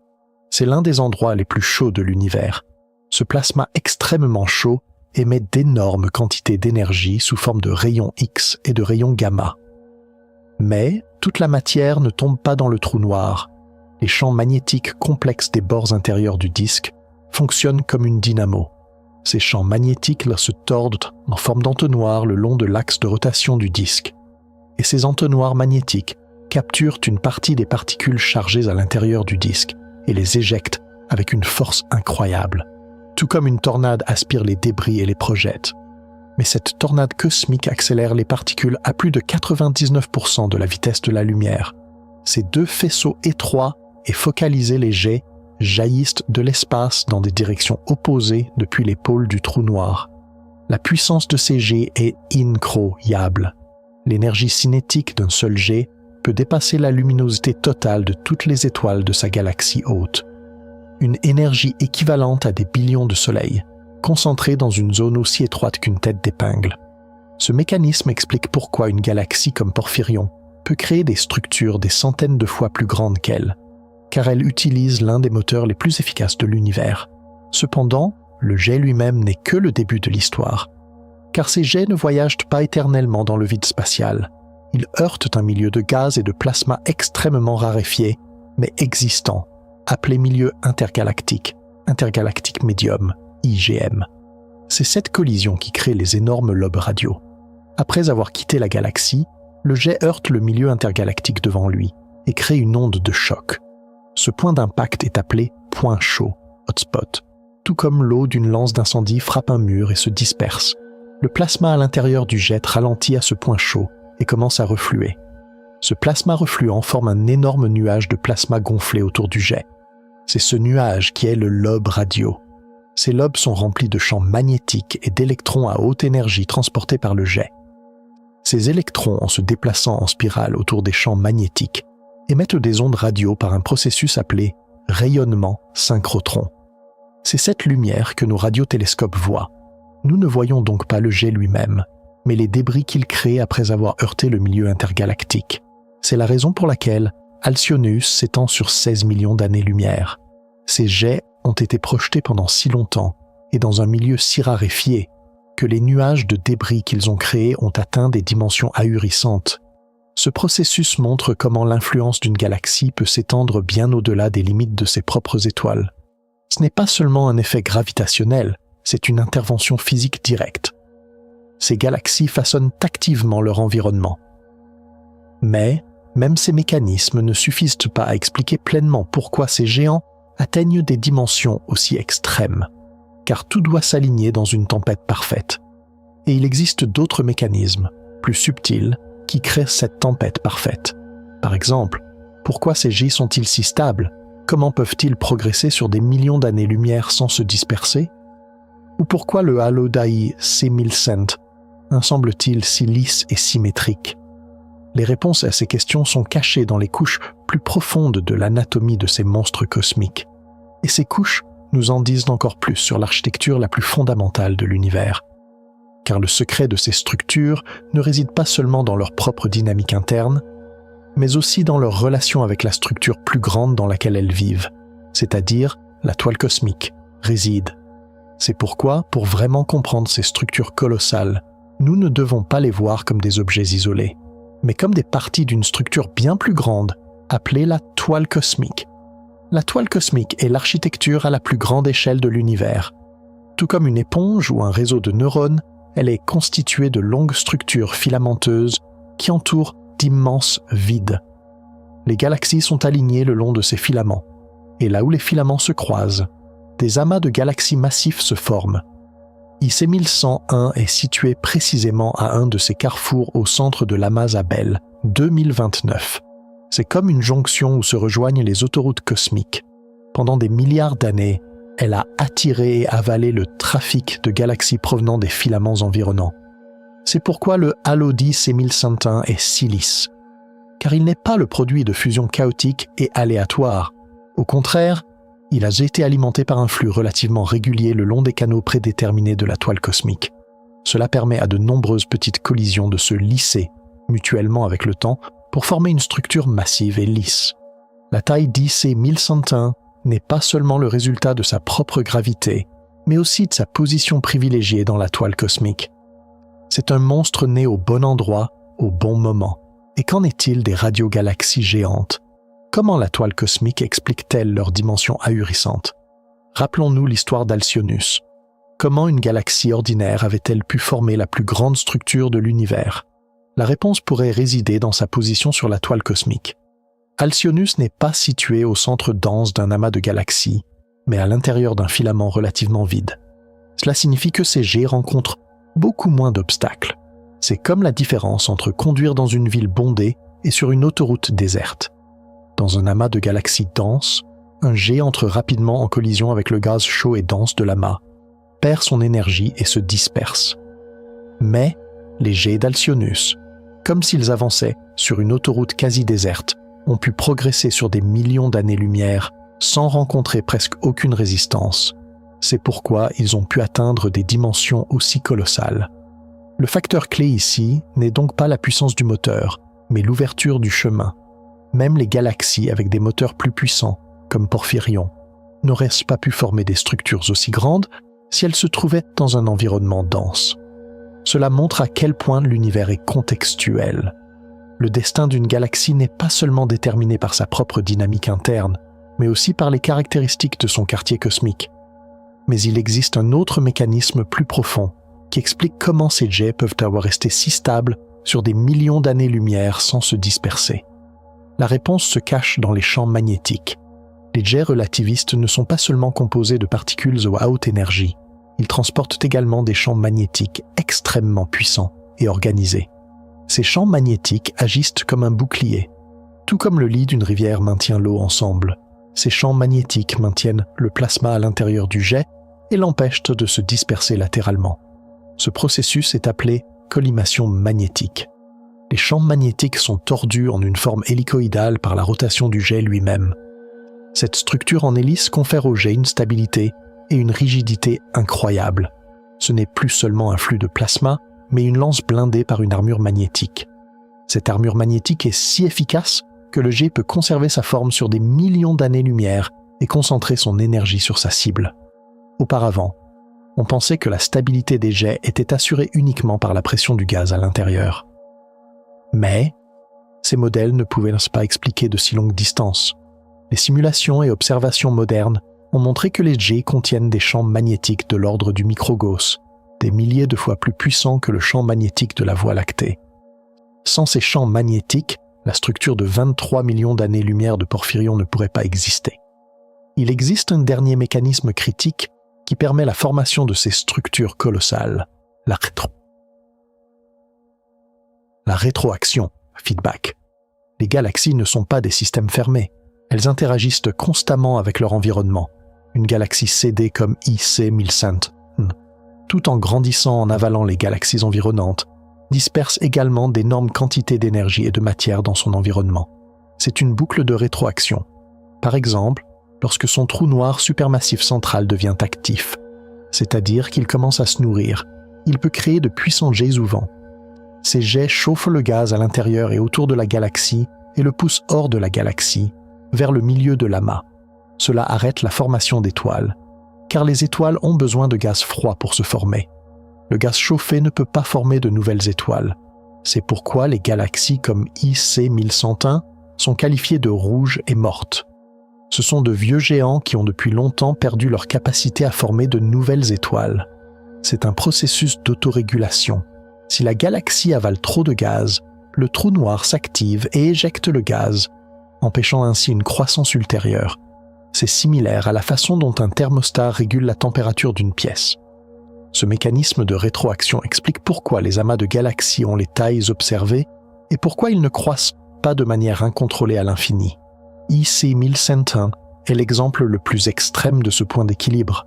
C'est l'un des endroits les plus chauds de l'univers. Ce plasma extrêmement chaud émet d'énormes quantités d'énergie sous forme de rayons X et de rayons gamma. Mais toute la matière ne tombe pas dans le trou noir. Les champs magnétiques complexes des bords intérieurs du disque fonctionnent comme une dynamo. Ces champs magnétiques se tordent en forme d'entonnoir le long de l'axe de rotation du disque. Et ces entonnoirs magnétiques capturent une partie des particules chargées à l'intérieur du disque et les éjectent avec une force incroyable, tout comme une tornade aspire les débris et les projette. Mais cette tornade cosmique accélère les particules à plus de 99% de la vitesse de la lumière. Ces deux faisceaux étroits et focalisés légers jaillissent de l'espace dans des directions opposées depuis les pôles du trou noir. La puissance de ces jets est incroyable. L'énergie cinétique d'un seul jet peut dépasser la luminosité totale de toutes les étoiles de sa galaxie haute. Une énergie équivalente à des billions de soleils, concentrée dans une zone aussi étroite qu'une tête d'épingle. Ce mécanisme explique pourquoi une galaxie comme Porphyrion peut créer des structures des centaines de fois plus grandes qu'elle, car elle utilise l'un des moteurs les plus efficaces de l'univers. Cependant, le jet lui-même n'est que le début de l'histoire, car ces jets ne voyagent pas éternellement dans le vide spatial. Ils heurtent un milieu de gaz et de plasma extrêmement raréfié, mais existant, appelé milieu intergalactique, intergalactic medium, IGM. C'est cette collision qui crée les énormes lobes radio. Après avoir quitté la galaxie, le jet heurte le milieu intergalactique devant lui et crée une onde de choc. Ce point d'impact est appelé point chaud, hotspot, tout comme l'eau d'une lance d'incendie frappe un mur et se disperse. Le plasma à l'intérieur du jet ralentit à ce point chaud et commence à refluer. Ce plasma refluant forme un énorme nuage de plasma gonflé autour du jet. C'est ce nuage qui est le lobe radio. Ces lobes sont remplis de champs magnétiques et d'électrons à haute énergie transportés par le jet. Ces électrons, en se déplaçant en spirale autour des champs magnétiques, émettent des ondes radio par un processus appelé rayonnement synchrotron. C'est cette lumière que nos radiotélescopes voient. Nous ne voyons donc pas le jet lui-même, mais les débris qu'il crée après avoir heurté le milieu intergalactique. C'est la raison pour laquelle Alcyoneus s'étend sur 16 millions d'années-lumière. Ces jets ont été projetés pendant si longtemps et dans un milieu si raréfié que les nuages de débris qu'ils ont créés ont atteint des dimensions ahurissantes. Ce processus montre comment l'influence d'une galaxie peut s'étendre bien au-delà des limites de ses propres étoiles. Ce n'est pas seulement un effet gravitationnel, c'est une intervention physique directe. Ces galaxies façonnent activement leur environnement. Mais, même ces mécanismes ne suffisent pas à expliquer pleinement pourquoi ces géants atteignent des dimensions aussi extrêmes, car tout doit s'aligner dans une tempête parfaite. Et il existe d'autres mécanismes, plus subtils, qui créent cette tempête parfaite. Par exemple, pourquoi ces jets sont-ils si stables? Comment peuvent-ils progresser sur des millions d'années-lumière sans se disperser? Ou pourquoi le halo d'Aï C1000 semble-t-il si lisse et symétrique? Les réponses à ces questions sont cachées dans les couches plus profondes de l'anatomie de ces monstres cosmiques. Et ces couches nous en disent encore plus sur l'architecture la plus fondamentale de l'univers. Car le secret de ces structures ne réside pas seulement dans leur propre dynamique interne, mais aussi dans leur relation avec la structure plus grande dans laquelle elles vivent, c'est-à-dire la toile cosmique, réside. C'est pourquoi, pour vraiment comprendre ces structures colossales, nous ne devons pas les voir comme des objets isolés, mais comme des parties d'une structure bien plus grande, appelée la toile cosmique. La toile cosmique est l'architecture à la plus grande échelle de l'univers. Tout comme une éponge ou un réseau de neurones, elle est constituée de longues structures filamenteuses qui entourent d'immenses vides. Les galaxies sont alignées le long de ces filaments, et là où les filaments se croisent, des amas de galaxies massifs se forment. IC 1101 est situé précisément à un de ces carrefours au centre de l'amas Abell, 2029. C'est comme une jonction où se rejoignent les autoroutes cosmiques. Pendant des milliards d'années, elle a attiré et avalé le trafic de galaxies provenant des filaments environnants. C'est pourquoi le halo C1001 est si lisse, car il n'est pas le produit de fusion chaotique et aléatoire. Au contraire, il a été alimenté par un flux relativement régulier le long des canaux prédéterminés de la toile cosmique. Cela permet à de nombreuses petites collisions de se lisser mutuellement avec le temps pour former une structure massive et lisse. La taille d'IC 1101 n'est pas seulement le résultat de sa propre gravité, mais aussi de sa position privilégiée dans la toile cosmique. C'est un monstre né au bon endroit, au bon moment. Et qu'en est-il des radiogalaxies géantes? Comment la toile cosmique explique-t-elle leur dimension ahurissante? Rappelons-nous l'histoire d'Alcyonus. Comment une galaxie ordinaire avait-elle pu former la plus grande structure de l'univers? La réponse pourrait résider dans sa position sur la toile cosmique. Alcyonus n'est pas situé au centre dense d'un amas de galaxies, mais à l'intérieur d'un filament relativement vide. Cela signifie que ces jets rencontrent beaucoup moins d'obstacles. C'est comme la différence entre conduire dans une ville bondée et sur une autoroute déserte. Dans un amas de galaxies denses, un jet entre rapidement en collision avec le gaz chaud et dense de l'amas, perd son énergie et se disperse. Mais les jets d'Alcyonus, comme s'ils avançaient sur une autoroute quasi déserte, ont pu progresser sur des millions d'années-lumière sans rencontrer presque aucune résistance. C'est pourquoi ils ont pu atteindre des dimensions aussi colossales. Le facteur clé ici n'est donc pas la puissance du moteur, mais l'ouverture du chemin. Même les galaxies avec des moteurs plus puissants, comme Porphyrion, n'auraient pas pu former des structures aussi grandes si elles se trouvaient dans un environnement dense. Cela montre à quel point l'univers est contextuel. Le destin d'une galaxie n'est pas seulement déterminé par sa propre dynamique interne, mais aussi par les caractéristiques de son quartier cosmique. Mais il existe un autre mécanisme plus profond qui explique comment ces jets peuvent avoir resté si stables sur des millions d'années-lumière sans se disperser. La réponse se cache dans les champs magnétiques. Les jets relativistes ne sont pas seulement composés de particules à haute énergie, ils transportent également des champs magnétiques extrêmement puissants et organisés. Ces champs magnétiques agissent comme un bouclier. Tout comme le lit d'une rivière maintient l'eau ensemble, ces champs magnétiques maintiennent le plasma à l'intérieur du jet et l'empêchent de se disperser latéralement. Ce processus est appelé collimation magnétique. Les champs magnétiques sont tordus en une forme hélicoïdale par la rotation du jet lui-même. Cette structure en hélice confère au jet une stabilité et une rigidité incroyables. Ce n'est plus seulement un flux de plasma, mais une lance blindée par une armure magnétique. Cette armure magnétique est si efficace que le jet peut conserver sa forme sur des millions d'années-lumière et concentrer son énergie sur sa cible. Auparavant, on pensait que la stabilité des jets était assurée uniquement par la pression du gaz à l'intérieur. Mais ces modèles ne pouvaient pas expliquer de si longues distances. Les simulations et observations modernes ont montré que les jets contiennent des champs magnétiques de l'ordre du microgauss, des milliers de fois plus puissants que le champ magnétique de la Voie lactée. Sans ces champs magnétiques, la structure de 23 millions d'années-lumière de Porphyrion ne pourrait pas exister. Il existe un dernier mécanisme critique qui permet la formation de ces structures colossales, la rétroaction, feedback. Les galaxies ne sont pas des systèmes fermés, elles interagissent constamment avec leur environnement. Une galaxie CD comme IC 1100, tout en grandissant en avalant les galaxies environnantes, disperse également d'énormes quantités d'énergie et de matière dans son environnement. C'est une boucle de rétroaction. Par exemple, lorsque son trou noir supermassif central devient actif, c'est-à-dire qu'il commence à se nourrir, il peut créer de puissants jets ou vents. Ces jets chauffent le gaz à l'intérieur et autour de la galaxie et le poussent hors de la galaxie, vers le milieu de l'amas. Cela arrête la formation d'étoiles, car les étoiles ont besoin de gaz froid pour se former. Le gaz chauffé ne peut pas former de nouvelles étoiles. C'est pourquoi les galaxies comme IC 1101 sont qualifiées de rouges et mortes. Ce sont de vieux géants qui ont depuis longtemps perdu leur capacité à former de nouvelles étoiles. C'est un processus d'autorégulation. Si la galaxie avale trop de gaz, le trou noir s'active et éjecte le gaz, empêchant ainsi une croissance ultérieure. C'est similaire à la façon dont un thermostat régule la température d'une pièce. Ce mécanisme de rétroaction explique pourquoi les amas de galaxies ont les tailles observées et pourquoi ils ne croissent pas de manière incontrôlée à l'infini. IC 1101 est l'exemple le plus extrême de ce point d'équilibre.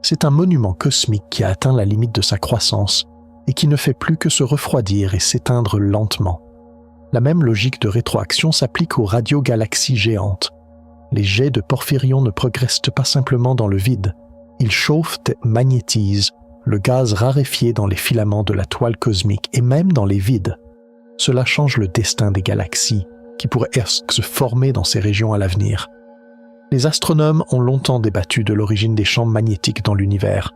C'est un monument cosmique qui a atteint la limite de sa croissance et qui ne fait plus que se refroidir et s'éteindre lentement. La même logique de rétroaction s'applique aux radiogalaxies géantes. Les jets de Porphyrion ne progressent pas simplement dans le vide. Ils chauffent et magnétisent le gaz raréfié dans les filaments de la toile cosmique et même dans les vides. Cela change le destin des galaxies, qui pourraient se former dans ces régions à l'avenir. Les astronomes ont longtemps débattu de l'origine des champs magnétiques dans l'univers.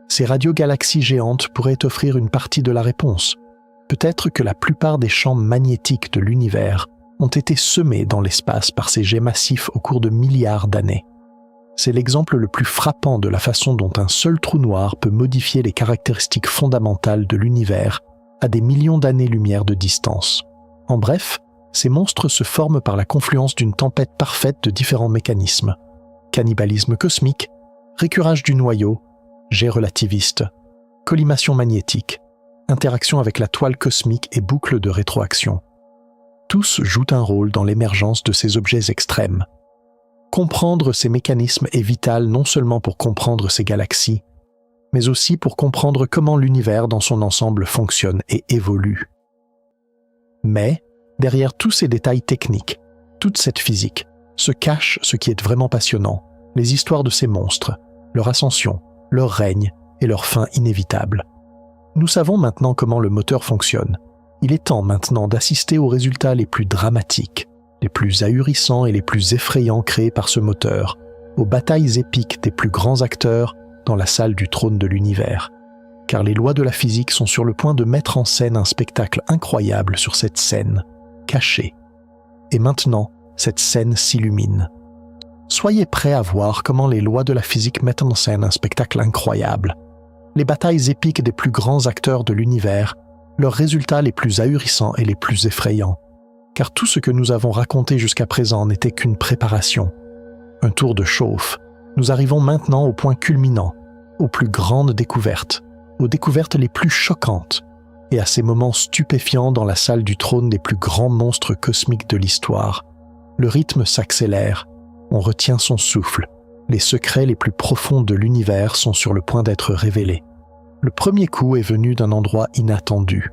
Ces radiogalaxies géantes pourraient offrir une partie de la réponse. Peut-être que la plupart des champs magnétiques de l'univers ont été semés dans l'espace par ces jets massifs au cours de milliards d'années. C'est l'exemple le plus frappant de la façon dont un seul trou noir peut modifier les caractéristiques fondamentales de l'univers à des millions d'années-lumière de distance. En bref, ces monstres se forment par la confluence d'une tempête parfaite de différents mécanismes. Cannibalisme cosmique, récurage du noyau, jet relativiste, collimation magnétique, interaction avec la toile cosmique et boucle de rétroaction. Tous jouent un rôle dans l'émergence de ces objets extrêmes. Comprendre ces mécanismes est vital non seulement pour comprendre ces galaxies, mais aussi pour comprendre comment l'univers dans son ensemble fonctionne et évolue. Mais, derrière tous ces détails techniques, toute cette physique, se cache ce qui est vraiment passionnant, les histoires de ces monstres, leur ascension, leur règne et leur fin inévitable. Nous savons maintenant comment le moteur fonctionne. Il est temps maintenant d'assister aux résultats les plus dramatiques, les plus ahurissants et les plus effrayants créés par ce moteur, aux batailles épiques des plus grands acteurs dans la salle du trône de l'univers. Car les lois de la physique sont sur le point de mettre en scène un spectacle incroyable sur cette scène, cachée. Et maintenant, cette scène s'illumine. Soyez prêts à voir comment les lois de la physique mettent en scène un spectacle incroyable. Les batailles épiques des plus grands acteurs de l'univers, leurs résultats les plus ahurissants et les plus effrayants. Car tout ce que nous avons raconté jusqu'à présent n'était qu'une préparation, un tour de chauffe. Nous arrivons maintenant au point culminant, aux plus grandes découvertes, aux découvertes les plus choquantes, et à ces moments stupéfiants dans la salle du trône des plus grands monstres cosmiques de l'histoire. Le rythme s'accélère, on retient son souffle, les secrets les plus profonds de l'univers sont sur le point d'être révélés. Le premier coup est venu d'un endroit inattendu.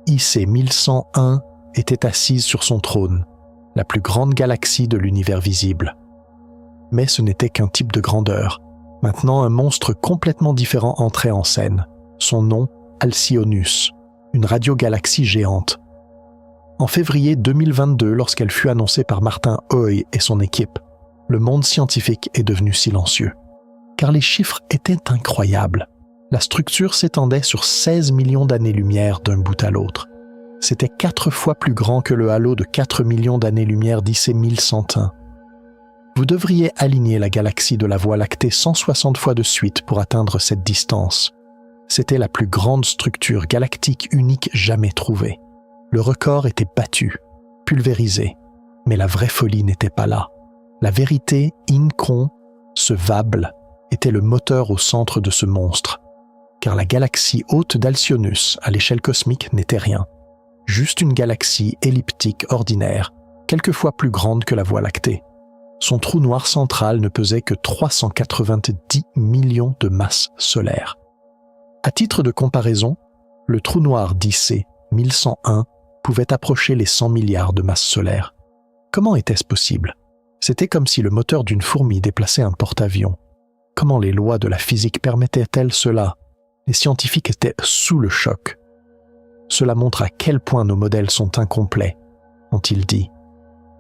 IC 1101 était assise sur son trône, la plus grande galaxie de l'univers visible. Mais ce n'était qu'un type de grandeur. Maintenant, un monstre complètement différent entrait en scène. Son nom, Alcyonus, une radiogalaxie géante. En février 2022, lorsqu'elle fut annoncée par Martin Hoy et son équipe, le monde scientifique est devenu silencieux. Car les chiffres étaient incroyables. La structure s'étendait sur 16 millions d'années-lumière d'un bout à l'autre. C'était 4 fois plus grand que le halo de 4 millions d'années-lumière d'IC 1101. Vous devriez aligner la galaxie de la Voie lactée 160 fois de suite pour atteindre cette distance. C'était la plus grande structure galactique unique jamais trouvée. Le record était battu, pulvérisé, mais la vraie folie n'était pas là. La vérité inconcevable était le moteur au centre de ce monstre, car la galaxie haute d'Alcyonus à l'échelle cosmique n'était rien. Juste une galaxie elliptique ordinaire, quelquefois plus grande que la Voie lactée. Son trou noir central ne pesait que 390 millions de masses solaires. À titre de comparaison, le trou noir d'IC 1101 pouvait approcher les 100 milliards de masses solaires. Comment était-ce possible? C'était comme si le moteur d'une fourmi déplaçait un porte-avions. Comment les lois de la physique permettaient-elles cela? Les scientifiques étaient sous le choc. Cela montre à quel point nos modèles sont incomplets, ont-ils dit.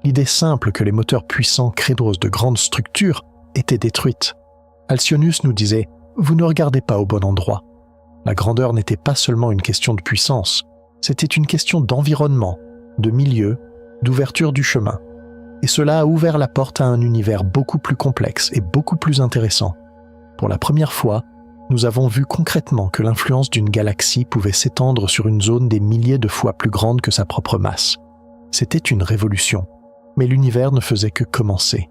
L'idée simple que les moteurs puissants créent de grandes structures était détruite. Alcyonus nous disait « Vous ne regardez pas au bon endroit ». La grandeur n'était pas seulement une question de puissance, c'était une question d'environnement, de milieu, d'ouverture du chemin. Et cela a ouvert la porte à un univers beaucoup plus complexe et beaucoup plus intéressant. Pour la première fois, nous avons vu concrètement que l'influence d'une galaxie pouvait s'étendre sur une zone des milliers de fois plus grande que sa propre masse. C'était une révolution, mais l'univers ne faisait que commencer.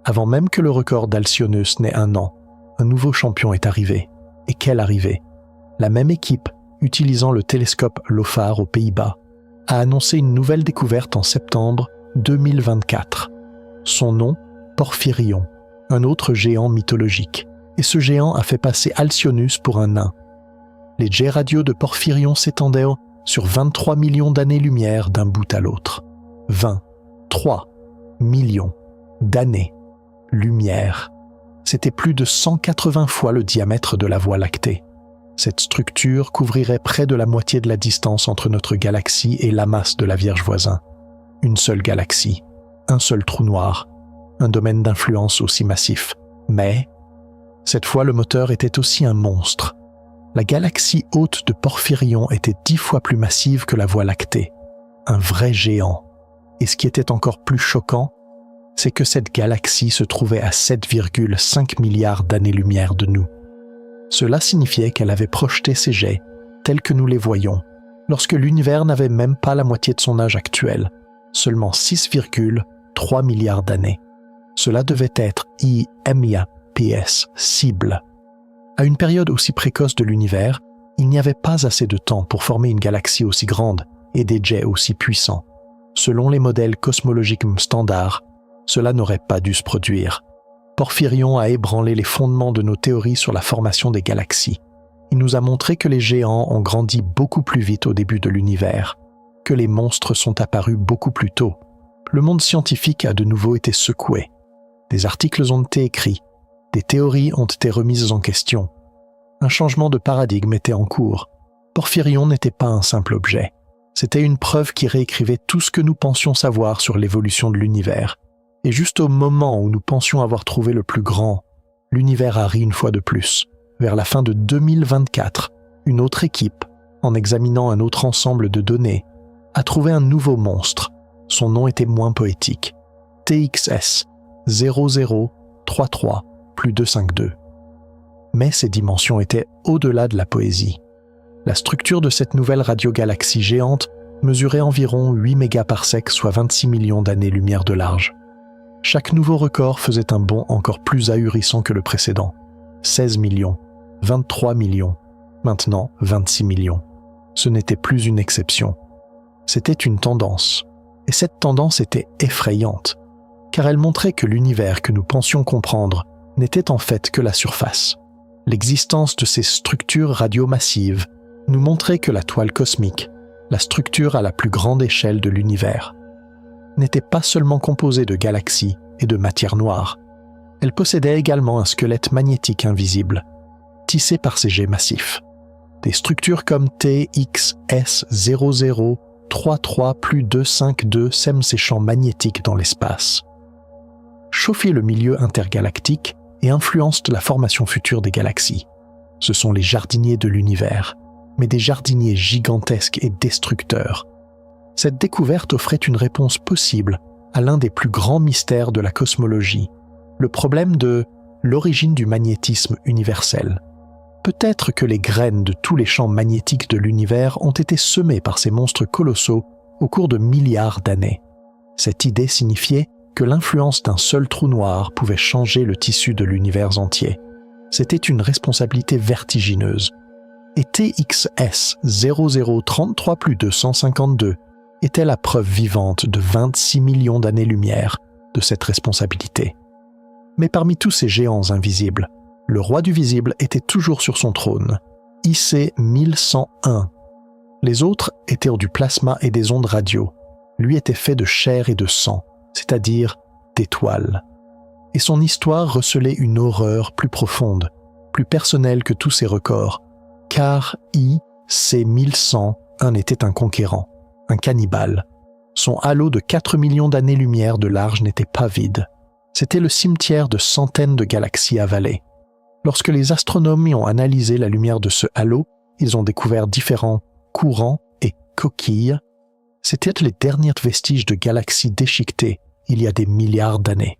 Avant même que le record d'Alcyonus n'ait un an, un nouveau champion est arrivé. Et quelle arrivée! La même équipe, utilisant le télescope LOFAR aux Pays-Bas, a annoncé une nouvelle découverte en septembre 2024. Son nom, Porphyrion, un autre géant mythologique. Et ce géant a fait passer Alcyonus pour un nain. Les jets radio de Porphyrion s'étendaient sur 23 millions d'années-lumière d'un bout à l'autre. 23 millions d'années-lumière. C'était plus de 180 fois le diamètre de la Voie lactée. Cette structure couvrirait près de la moitié de la distance entre notre galaxie et l'amas de la Vierge voisin. Une seule galaxie, un seul trou noir, un domaine d'influence aussi massif. Mais, cette fois, le moteur était aussi un monstre. La galaxie haute de Porphyrion était 10 fois plus massive que la Voie lactée. Un vrai géant. Et ce qui était encore plus choquant, c'est que cette galaxie se trouvait à 7,5 milliards d'années-lumière de nous. Cela signifiait qu'elle avait projeté ses jets, tels que nous les voyons, lorsque l'univers n'avait même pas la moitié de son âge actuel, seulement 6,3 milliards d'années. Cela devait être IMIA PS cible. À une période aussi précoce de l'univers, il n'y avait pas assez de temps pour former une galaxie aussi grande et des jets aussi puissants. Selon les modèles cosmologiques standards, cela n'aurait pas dû se produire. Porphyrion a ébranlé les fondements de nos théories sur la formation des galaxies. Il nous a montré que les géants ont grandi beaucoup plus vite au début de l'univers, que les monstres sont apparus beaucoup plus tôt. Le monde scientifique a de nouveau été secoué. Des articles ont été écrits, des théories ont été remises en question. Un changement de paradigme était en cours. Porphyrion n'était pas un simple objet. C'était une preuve qui réécrivait tout ce que nous pensions savoir sur l'évolution de l'univers. Et juste au moment où nous pensions avoir trouvé le plus grand, l'univers a ri une fois de plus. Vers la fin de 2024, une autre équipe, en examinant un autre ensemble de données, a trouvé un nouveau monstre. Son nom était moins poétique. TXS 0033+252. Mais ses dimensions étaient au-delà de la poésie. La structure de cette nouvelle radiogalaxie géante mesurait environ 8 mégaparsecs, soit 26 millions d'années-lumière de large. Chaque nouveau record faisait un bond encore plus ahurissant que le précédent. 16 millions, 23 millions, maintenant 26 millions. Ce n'était plus une exception. C'était une tendance. Et cette tendance était effrayante, car elle montrait que l'univers que nous pensions comprendre n'était en fait que la surface. L'existence de ces structures radiomassives nous montrait que la toile cosmique, la structure à la plus grande échelle de l'univers, n'était pas seulement composée de galaxies et de matière noire. Elle possédait également un squelette magnétique invisible, tissé par ces jets massifs. Des structures comme TXS 0033+252 sèment ces champs magnétiques dans l'espace. Chauffer le milieu intergalactique et influencent la formation future des galaxies. Ce sont les jardiniers de l'univers, mais des jardiniers gigantesques et destructeurs. Cette découverte offrait une réponse possible à l'un des plus grands mystères de la cosmologie, le problème de l'origine du magnétisme universel. Peut-être que les graines de tous les champs magnétiques de l'univers ont été semées par ces monstres colossaux au cours de milliards d'années. Cette idée signifiait que l'influence d'un seul trou noir pouvait changer le tissu de l'univers entier. C'était une responsabilité vertigineuse. Et TXS 0033+252 était la preuve vivante de 26 millions d'années-lumière de cette responsabilité. Mais parmi tous ces géants invisibles, le roi du visible était toujours sur son trône, IC 1101. Les autres étaient du plasma et des ondes radio. Lui était fait de chair et de sang, c'est-à-dire d'étoiles. Et son histoire recelait une horreur plus profonde, plus personnelle que tous ses records, car IC 1101 était un conquérant, un cannibale. Son halo de 4 millions d'années-lumière de large n'était pas vide. C'était le cimetière de centaines de galaxies avalées. Lorsque les astronomes ont analysé la lumière de ce halo, ils ont découvert différents courants et coquilles. C'étaient les derniers vestiges de galaxies déchiquetées il y a des milliards d'années.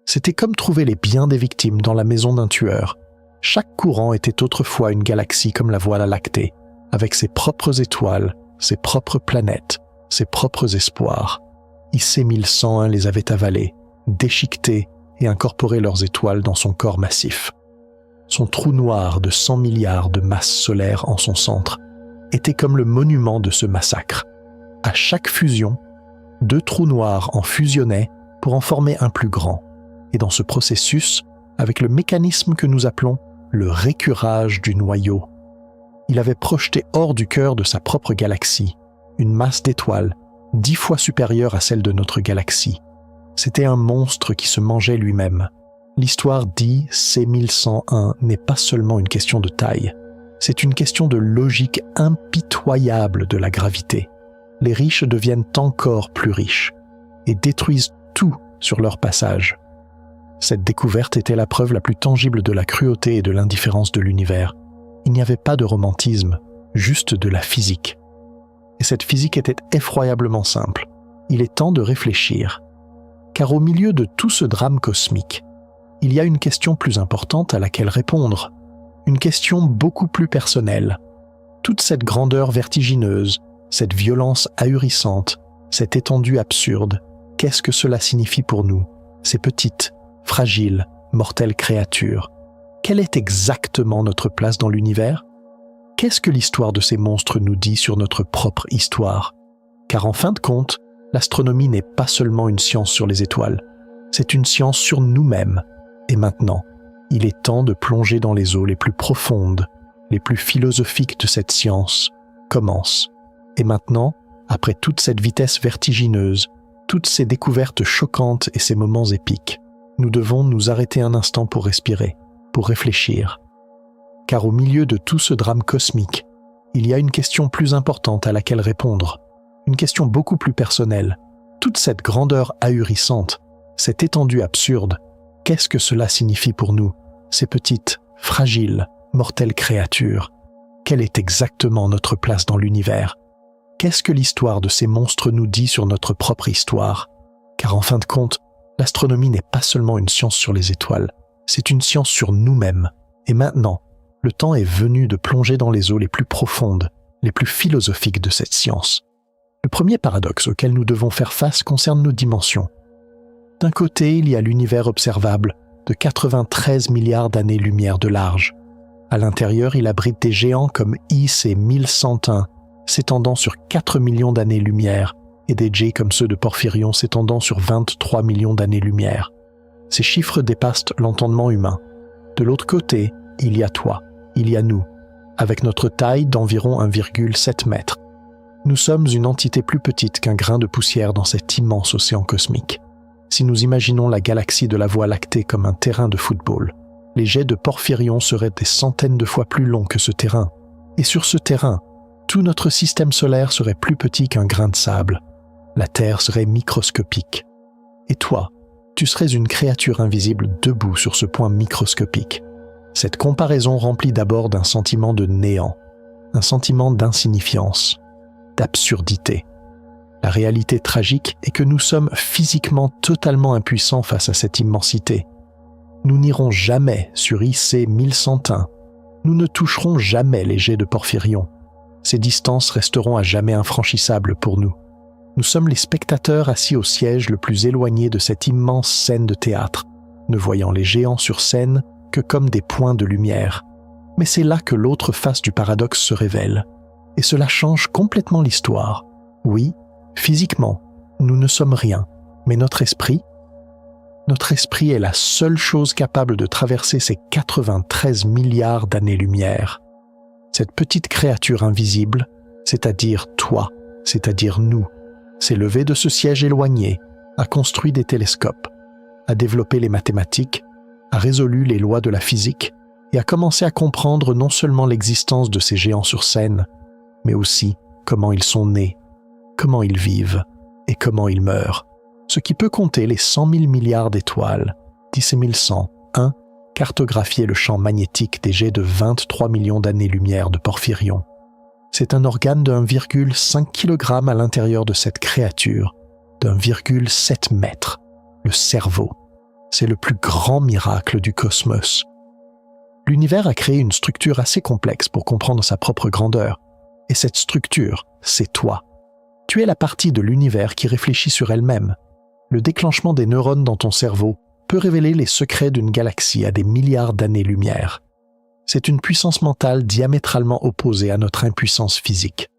C'était comme trouver les biens des victimes dans la maison d'un tueur. Chaque courant était autrefois une galaxie comme la Voie lactée, avec ses propres étoiles, ses propres planètes, ses propres espoirs. IC 1101 les avait avalés, déchiquetés et incorporé leurs étoiles dans son corps massif. Son trou noir de 100 milliards de masses solaires en son centre était comme le monument de ce massacre. À chaque fusion, 2 trous noirs en fusionnaient pour en former un plus grand. Et dans ce processus, avec le mécanisme que nous appelons le récurage du noyau, il avait projeté hors du cœur de sa propre galaxie une masse d'étoiles 10 fois supérieure à celle de notre galaxie. C'était un monstre qui se mangeait lui-même. L'histoire d'IC 1101 n'est pas seulement une question de taille, c'est une question de logique impitoyable de la gravité. Les riches deviennent encore plus riches et détruisent tout sur leur passage. Cette découverte était la preuve la plus tangible de la cruauté et de l'indifférence de l'univers. Il n'y avait pas de romantisme, juste de la physique. Et cette physique était effroyablement simple. Il est temps de réfléchir. Car au milieu de tout ce drame cosmique, il y a une question plus importante à laquelle répondre. Une question beaucoup plus personnelle. Toute cette grandeur vertigineuse, cette violence ahurissante, cette étendue absurde, qu'est-ce que cela signifie pour nous, ces petites, fragiles, mortelles créatures? Quelle est exactement notre place dans l'univers? Qu'est-ce que l'histoire de ces monstres nous dit sur notre propre histoire? Car en fin de compte, l'astronomie n'est pas seulement une science sur les étoiles, c'est une science sur nous-mêmes. Et maintenant, il est temps de plonger dans les eaux les plus profondes, les plus philosophiques de cette science, commence. Et maintenant, après toute cette vitesse vertigineuse, toutes ces découvertes choquantes et ces moments épiques, nous devons nous arrêter un instant pour respirer, pour réfléchir. Car au milieu de tout ce drame cosmique, il y a une question plus importante à laquelle répondre, une question beaucoup plus personnelle. Toute cette grandeur ahurissante, cette étendue absurde, qu'est-ce que cela signifie pour nous, ces petites, fragiles, mortelles créatures? Quelle est exactement notre place dans l'univers? Qu'est-ce que l'histoire de ces monstres nous dit sur notre propre histoire? Car en fin de compte, l'astronomie n'est pas seulement une science sur les étoiles, c'est une science sur nous-mêmes. Et maintenant, le temps est venu de plonger dans les eaux les plus profondes, les plus philosophiques de cette science. Le premier paradoxe auquel nous devons faire face concerne nos dimensions. D'un côté, il y a l'univers observable, de 93 milliards d'années-lumière de large. À l'intérieur, il abrite des géants comme Is et 1101, s'étendant sur 4 millions d'années-lumière, et des J comme ceux de Porphyrion s'étendant sur 23 millions d'années-lumière. Ces chiffres dépassent l'entendement humain. De l'autre côté, il y a toi, il y a nous, avec notre taille d'environ 1,7 mètre. Nous sommes une entité plus petite qu'un grain de poussière dans cet immense océan cosmique. Si nous imaginons la galaxie de la Voie lactée comme un terrain de football, les jets de Porphyrion seraient des centaines de fois plus longs que ce terrain. Et sur ce terrain, tout notre système solaire serait plus petit qu'un grain de sable. La Terre serait microscopique. Et toi, tu serais une créature invisible debout sur ce point microscopique. Cette comparaison remplit d'abord d'un sentiment de néant, un sentiment d'insignifiance, d'absurdité. La réalité tragique est que nous sommes physiquement totalement impuissants face à cette immensité. Nous n'irons jamais sur IC 1101. Nous ne toucherons jamais les jets de Porphyrion. Ces distances resteront à jamais infranchissables pour nous. Nous sommes les spectateurs assis au siège le plus éloigné de cette immense scène de théâtre, ne voyant les géants sur scène que comme des points de lumière. Mais c'est là que l'autre face du paradoxe se révèle. Et cela change complètement l'histoire. Oui, physiquement, nous ne sommes rien, mais notre esprit est la seule chose capable de traverser ces 93 milliards d'années-lumière. Cette petite créature invisible, c'est-à-dire toi, c'est-à-dire nous, s'est levée de ce siège éloigné, a construit des télescopes, a développé les mathématiques, a résolu les lois de la physique et a commencé à comprendre non seulement l'existence de ces géants sur scène, mais aussi comment ils sont nés, comment ils vivent et comment ils meurent. Ce qui peut compter les 100 000 milliards d'étoiles, 10 100, 1, cartographier le champ magnétique des jets de 23 millions d'années-lumière de Porphyrion. C'est un organe de 1,5 kg à l'intérieur de cette créature, d'1,7 mètre, le cerveau. C'est le plus grand miracle du cosmos. L'univers a créé une structure assez complexe pour comprendre sa propre grandeur. Et cette structure, c'est toi. Tu es la partie de l'univers qui réfléchit sur elle-même. Le déclenchement des neurones dans ton cerveau peut révéler les secrets d'une galaxie à des milliards d'années-lumière. C'est une puissance mentale diamétralement opposée à notre impuissance physique.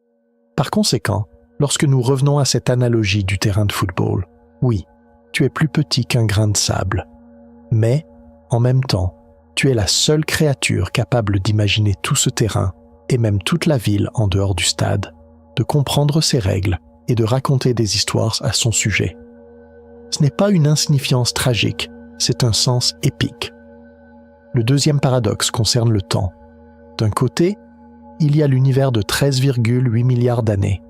Par conséquent, lorsque nous revenons à cette analogie du terrain de football, oui, tu es plus petit qu'un grain de sable. Mais, en même temps, tu es la seule créature capable d'imaginer tout ce terrain et même toute la ville en dehors du stade, de comprendre ses règles et de raconter des histoires à son sujet. Ce n'est pas une insignifiance tragique, c'est un sens épique. Le deuxième paradoxe concerne le temps. D'un côté, il y a l'univers de 13,8 milliards d'années,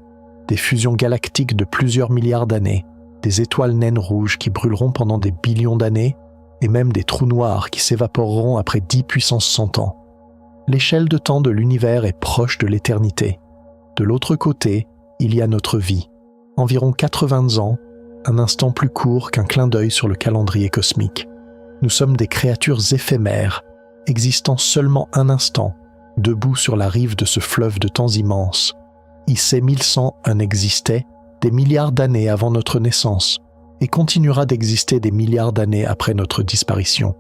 des fusions galactiques de plusieurs milliards d'années, des étoiles naines rouges qui brûleront pendant des billions d'années, et même des trous noirs qui s'évaporeront après 10 puissance 100 ans. L'échelle de temps de l'univers est proche de l'éternité. De l'autre côté, il y a notre vie, environ 80 ans, un instant plus court qu'un clin d'œil sur le calendrier cosmique. Nous sommes des créatures éphémères, existant seulement un instant, debout sur la rive de ce fleuve de temps immense. IC 1101 existait des milliards d'années avant notre naissance et continuera d'exister des milliards d'années après notre disparition.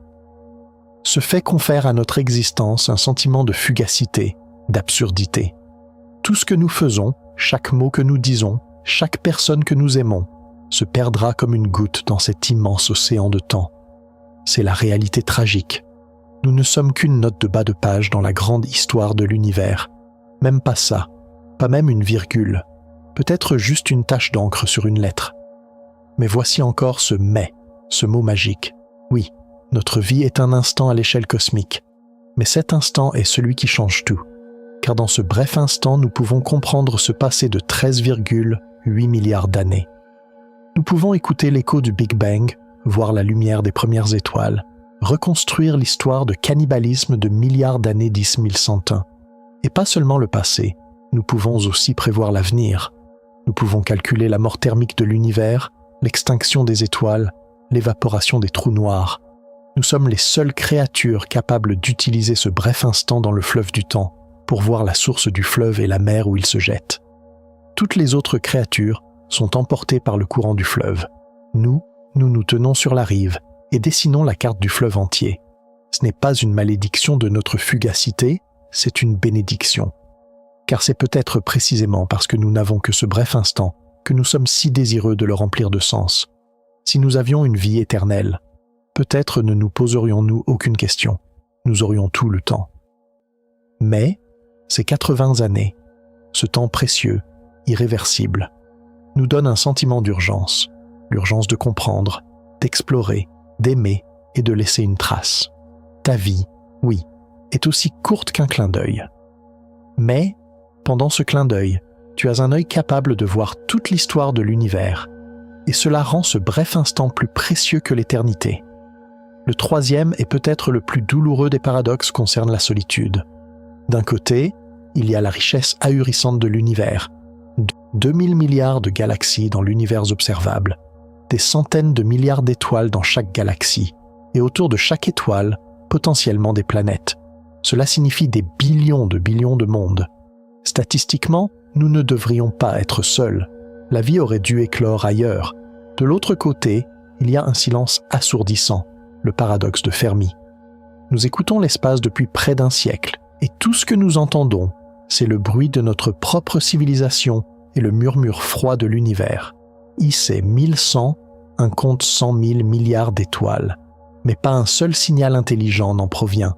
Ce fait confère à notre existence un sentiment de fugacité, d'absurdité. Tout ce que nous faisons, chaque mot que nous disons, chaque personne que nous aimons, se perdra comme une goutte dans cet immense océan de temps. C'est la réalité tragique. Nous ne sommes qu'une note de bas de page dans la grande histoire de l'univers. Même pas ça, pas même une virgule, peut-être juste une tache d'encre sur une lettre. Mais voici encore ce « mais », ce mot magique. Oui, notre vie est un instant à l'échelle cosmique, mais cet instant est celui qui change tout, car dans ce bref instant, nous pouvons comprendre ce passé de 13,8 milliards d'années. Nous pouvons écouter l'écho du Big Bang, voir la lumière des premières étoiles, reconstruire l'histoire de cannibalisme de milliards d'années d'IC 1101. Et pas seulement le passé, nous pouvons aussi prévoir l'avenir. Nous pouvons calculer la mort thermique de l'univers, l'extinction des étoiles, l'évaporation des trous noirs. Nous sommes les seules créatures capables d'utiliser ce bref instant dans le fleuve du temps pour voir la source du fleuve et la mer où il se jette. Toutes les autres créatures sont emportées par le courant du fleuve. Nous nous tenons sur la rive et dessinons la carte du fleuve entier. Ce n'est pas une malédiction de notre fugacité, c'est une bénédiction. Car c'est peut-être précisément parce que nous n'avons que ce bref instant que nous sommes si désireux de le remplir de sens. Si nous avions une vie éternelle, peut-être ne nous poserions-nous aucune question. Nous aurions tout le temps. Mais ces 80 années, ce temps précieux, irréversible, nous donne un sentiment d'urgence. L'urgence de comprendre, d'explorer, d'aimer et de laisser une trace. Ta vie, oui, est aussi courte qu'un clin d'œil. Mais, pendant ce clin d'œil, tu as un œil capable de voir toute l'histoire de l'univers, et cela rend ce bref instant plus précieux que l'éternité. Le troisième et peut-être le plus douloureux des paradoxes concerne la solitude. D'un côté, il y a la richesse ahurissante de l'univers, 2000 milliards de galaxies dans l'univers observable, des centaines de milliards d'étoiles dans chaque galaxie, et autour de chaque étoile, potentiellement des planètes. Cela signifie des billions de mondes. Statistiquement, nous ne devrions pas être seuls. La vie aurait dû éclore ailleurs. De l'autre côté, il y a un silence assourdissant, le paradoxe de Fermi. Nous écoutons l'espace depuis près d'un siècle, et tout ce que nous entendons, c'est le bruit de notre propre civilisation et le murmure froid de l'univers. IC 1100, un compte 100 000 milliards d'étoiles, mais pas un seul signal intelligent n'en provient.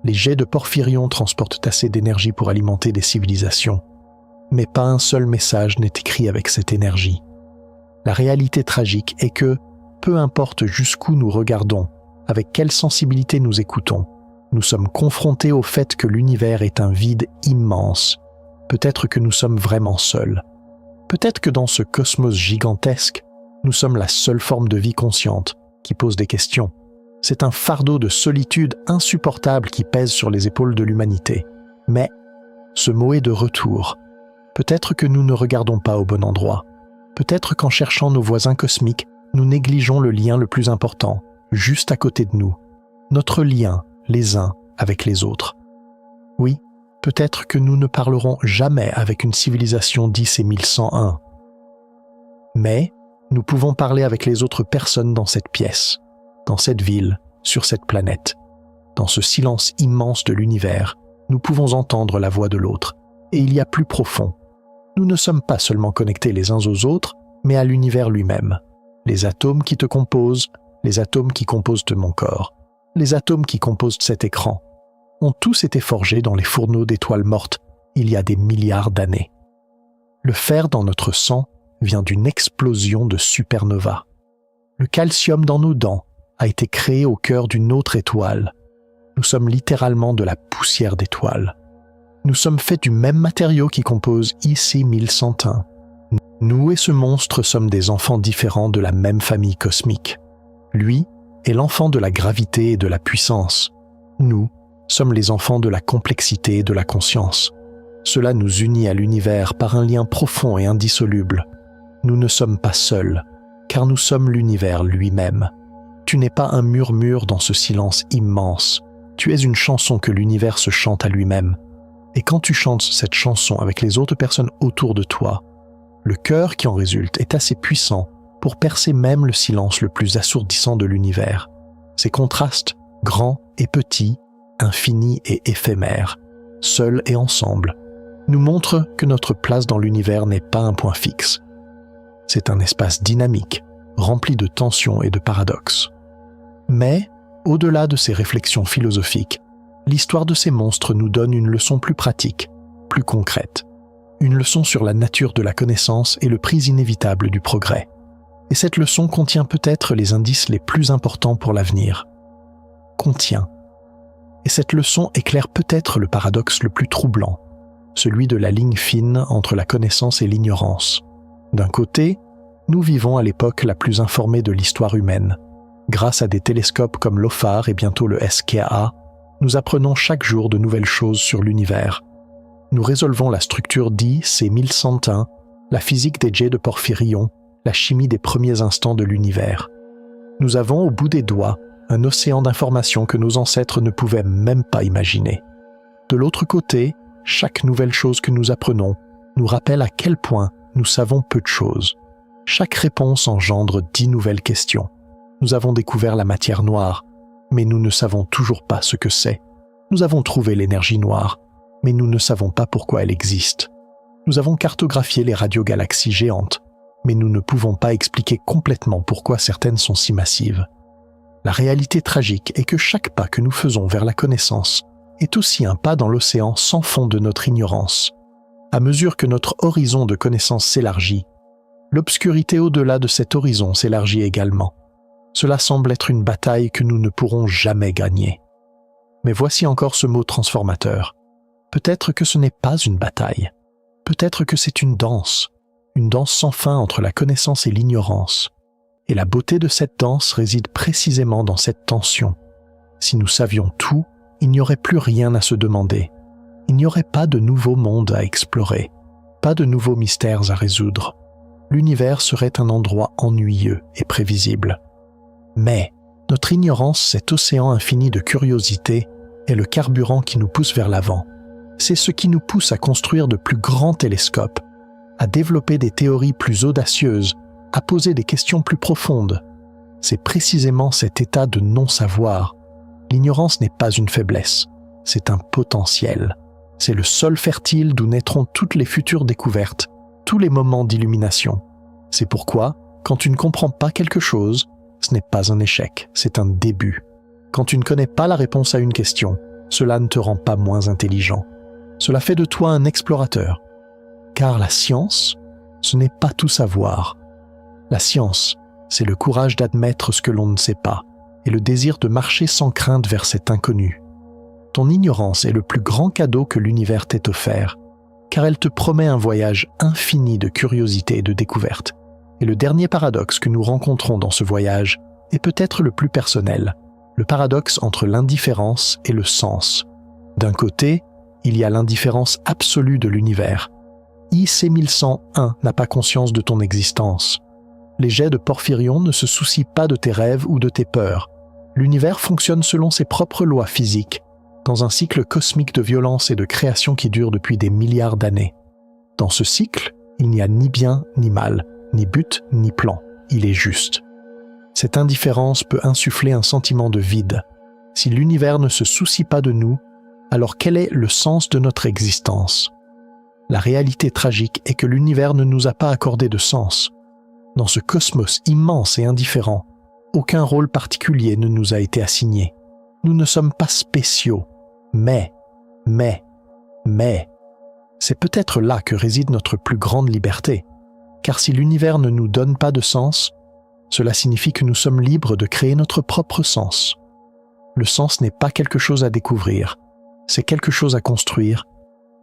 Les jets de porphyrion transportent assez d'énergie pour alimenter des civilisations, mais pas un seul message n'est écrit avec cette énergie. La réalité tragique est que, peu importe jusqu'où nous regardons, avec quelle sensibilité nous écoutons, nous sommes confrontés au fait que l'univers est un vide immense. Peut-être que nous sommes vraiment seuls. Peut-être que dans ce cosmos gigantesque, nous sommes la seule forme de vie consciente qui pose des questions. C'est un fardeau de solitude insupportable qui pèse sur les épaules de l'humanité. Mais ce mot est de retour. Peut-être que nous ne regardons pas au bon endroit. Peut-être qu'en cherchant nos voisins cosmiques, nous négligeons le lien le plus important, juste à côté de nous. Notre lien, les uns avec les autres. Oui, peut-être que nous ne parlerons jamais avec une civilisation d'IC 1101. Mais nous pouvons parler avec les autres personnes dans cette pièce, dans cette ville, sur cette planète. Dans ce silence immense de l'univers, nous pouvons entendre la voix de l'autre. Et il y a plus profond. Nous ne sommes pas seulement connectés les uns aux autres, mais à l'univers lui-même. Les atomes qui te composent, les atomes qui composent mon corps, les atomes qui composent cet écran, ont tous été forgés dans les fourneaux d'étoiles mortes il y a des milliards d'années. Le fer dans notre sang vient d'une explosion de supernova. Le calcium dans nos dents a été créé au cœur d'une autre étoile. Nous sommes littéralement de la poussière d'étoiles. Nous sommes faits du même matériau qui compose IC 1101. Nous et ce monstre sommes des enfants différents de la même famille cosmique. Lui est l'enfant de la gravité et de la puissance. Nous sommes les enfants de la complexité et de la conscience. Cela nous unit à l'univers par un lien profond et indissoluble. Nous ne sommes pas seuls, car nous sommes l'univers lui-même. Tu n'es pas un murmure dans ce silence immense. Tu es une chanson que l'univers se chante à lui-même. Et quand tu chantes cette chanson avec les autres personnes autour de toi, le chœur qui en résulte est assez puissant pour percer même le silence le plus assourdissant de l'univers. Ces contrastes, grands et petits, infinis et éphémères, seuls et ensemble, nous montrent que notre place dans l'univers n'est pas un point fixe. C'est un espace dynamique, rempli de tensions et de paradoxes. Mais, au-delà de ces réflexions philosophiques, l'histoire de ces monstres nous donne une leçon plus pratique, plus concrète. Une leçon sur la nature de la connaissance et le prix inévitable du progrès. Et cette leçon contient peut-être les indices les plus importants pour l'avenir. Et cette leçon éclaire peut-être le paradoxe le plus troublant, celui de la ligne fine entre la connaissance et l'ignorance. D'un côté, nous vivons à l'époque la plus informée de l'histoire humaine. Grâce à des télescopes comme l'OFAR et bientôt le SKA, nous apprenons chaque jour de nouvelles choses sur l'univers. Nous résolvons la structure d'I-C1101, la physique des jets de porphyrion, la chimie des premiers instants de l'univers. Nous avons au bout des doigts un océan d'informations que nos ancêtres ne pouvaient même pas imaginer. De l'autre côté, chaque nouvelle chose que nous apprenons nous rappelle à quel point nous savons peu de choses. Chaque réponse engendre 10 nouvelles questions. Nous avons découvert la matière noire, mais nous ne savons toujours pas ce que c'est. Nous avons trouvé l'énergie noire, mais nous ne savons pas pourquoi elle existe. Nous avons cartographié les radiogalaxies géantes, mais nous ne pouvons pas expliquer complètement pourquoi certaines sont si massives. La réalité tragique est que chaque pas que nous faisons vers la connaissance est aussi un pas dans l'océan sans fond de notre ignorance. À mesure que notre horizon de connaissance s'élargit, l'obscurité au-delà de cet horizon s'élargit également. Cela semble être une bataille que nous ne pourrons jamais gagner. Mais voici encore ce mot transformateur. Peut-être que ce n'est pas une bataille. Peut-être que c'est une danse sans fin entre la connaissance et l'ignorance. Et la beauté de cette danse réside précisément dans cette tension. Si nous savions tout, il n'y aurait plus rien à se demander. Il n'y aurait pas de nouveaux mondes à explorer, pas de nouveaux mystères à résoudre. L'univers serait un endroit ennuyeux et prévisible. Mais notre ignorance, cet océan infini de curiosité, est le carburant qui nous pousse vers l'avant. C'est ce qui nous pousse à construire de plus grands télescopes, à développer des théories plus audacieuses, à poser des questions plus profondes. C'est précisément cet état de non-savoir. L'ignorance n'est pas une faiblesse, c'est un potentiel. C'est le sol fertile d'où naîtront toutes les futures découvertes, tous les moments d'illumination. C'est pourquoi, quand tu ne comprends pas quelque chose, ce n'est pas un échec, c'est un début. Quand tu ne connais pas la réponse à une question, cela ne te rend pas moins intelligent. Cela fait de toi un explorateur. Car la science, ce n'est pas tout savoir. La science, c'est le courage d'admettre ce que l'on ne sait pas et le désir de marcher sans crainte vers cet inconnu. Ton ignorance est le plus grand cadeau que l'univers t'ait offert, car elle te promet un voyage infini de curiosité et de découverte. Et le dernier paradoxe que nous rencontrons dans ce voyage est peut-être le plus personnel, le paradoxe entre l'indifférence et le sens. D'un côté, il y a l'indifférence absolue de l'univers. IC1101 n'a pas conscience de ton existence. Les jets de porphyrion ne se soucient pas de tes rêves ou de tes peurs. L'univers fonctionne selon ses propres lois physiques, dans un cycle cosmique de violence et de création qui dure depuis des milliards d'années. Dans ce cycle, il n'y a ni bien ni mal, ni but ni plan, il est juste. Cette indifférence peut insuffler un sentiment de vide. Si l'univers ne se soucie pas de nous, alors quel est le sens de notre existence ? La réalité tragique est que l'univers ne nous a pas accordé de sens. Dans ce cosmos immense et indifférent, aucun rôle particulier ne nous a été assigné. Nous ne sommes pas spéciaux, mais, c'est peut-être là que réside notre plus grande liberté. Car si l'univers ne nous donne pas de sens, cela signifie que nous sommes libres de créer notre propre sens. Le sens n'est pas quelque chose à découvrir, c'est quelque chose à construire,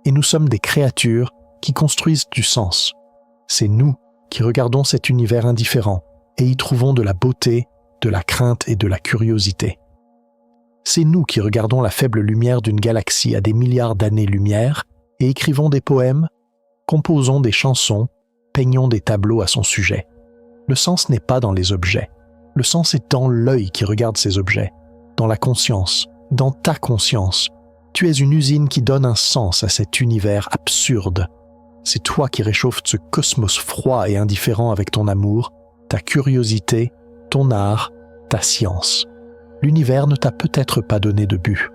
et nous sommes des créatures qui construisent du sens. C'est nous qui regardons cet univers indifférent et y trouvons de la beauté de la crainte et de la curiosité. C'est nous qui regardons la faible lumière d'une galaxie à des milliards d'années-lumière et écrivons des poèmes, composons des chansons, peignons des tableaux à son sujet. Le sens n'est pas dans les objets. Le sens est dans l'œil qui regarde ces objets, dans la conscience, dans ta conscience. Tu es une usine qui donne un sens à cet univers absurde. C'est toi qui réchauffes ce cosmos froid et indifférent avec ton amour, ta curiosité, ton art, ta science. L'univers ne t'a peut-être pas donné de but.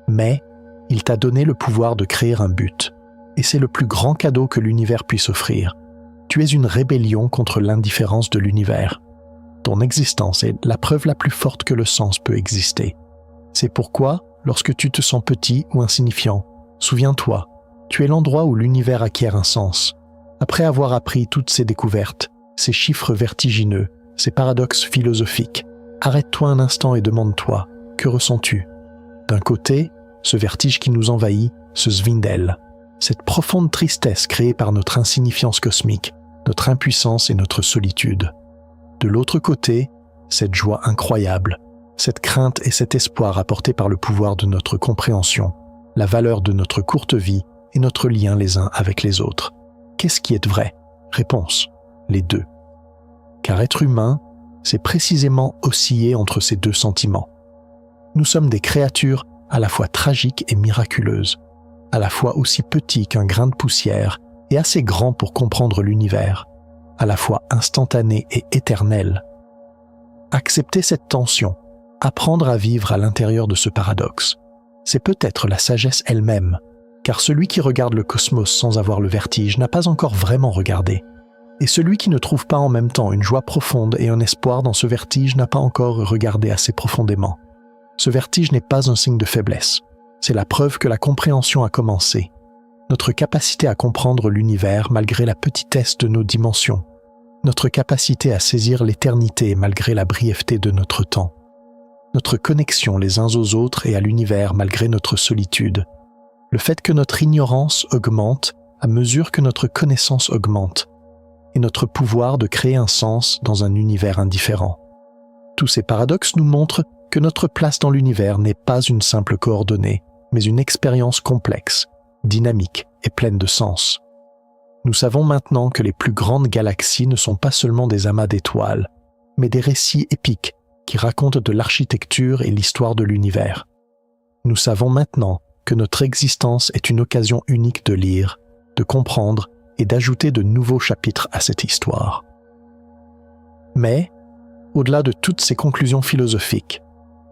Mais il t'a donné le pouvoir de créer un but. Et c'est le plus grand cadeau que l'univers puisse offrir. Tu es une rébellion contre l'indifférence de l'univers. Ton existence est la preuve la plus forte que le sens peut exister. C'est pourquoi, lorsque tu te sens petit ou insignifiant, souviens-toi, tu es l'endroit où l'univers acquiert un sens. Après avoir appris toutes ces découvertes, ces chiffres vertigineux, ces paradoxes philosophiques, arrête-toi un instant et demande-toi, que ressens-tu? D'un côté, ce vertige qui nous envahit, ce Svindel, cette profonde tristesse créée par notre insignifiance cosmique, notre impuissance et notre solitude. De l'autre côté, cette joie incroyable, cette crainte et cet espoir apportés par le pouvoir de notre compréhension, la valeur de notre courte vie et notre lien les uns avec les autres. Qu'est-ce qui est vrai? Réponse: les deux. Car être humain, c'est précisément osciller entre ces deux sentiments. Nous sommes des créatures à la fois tragiques et miraculeuses, à la fois aussi petits qu'un grain de poussière et assez grands pour comprendre l'univers, à la fois instantanés et éternels. Accepter cette tension, apprendre à vivre à l'intérieur de ce paradoxe, c'est peut-être la sagesse elle-même, car celui qui regarde le cosmos sans avoir le vertige n'a pas encore vraiment regardé. Et celui qui ne trouve pas en même temps une joie profonde et un espoir dans ce vertige n'a pas encore regardé assez profondément. Ce vertige n'est pas un signe de faiblesse. C'est la preuve que la compréhension a commencé. Notre capacité à comprendre l'univers malgré la petitesse de nos dimensions. Notre capacité à saisir l'éternité malgré la brièveté de notre temps. Notre connexion les uns aux autres et à l'univers malgré notre solitude. Le fait que notre ignorance augmente à mesure que notre connaissance augmente. Et notre pouvoir de créer un sens dans un univers indifférent. Tous ces paradoxes nous montrent que notre place dans l'univers n'est pas une simple coordonnée, mais une expérience complexe, dynamique et pleine de sens. Nous savons maintenant que les plus grandes galaxies ne sont pas seulement des amas d'étoiles, mais des récits épiques qui racontent de l'architecture et l'histoire de l'univers. Nous savons maintenant que notre existence est une occasion unique de lire, de comprendre et d'ajouter de nouveaux chapitres à cette histoire. Mais, au-delà de toutes ces conclusions philosophiques,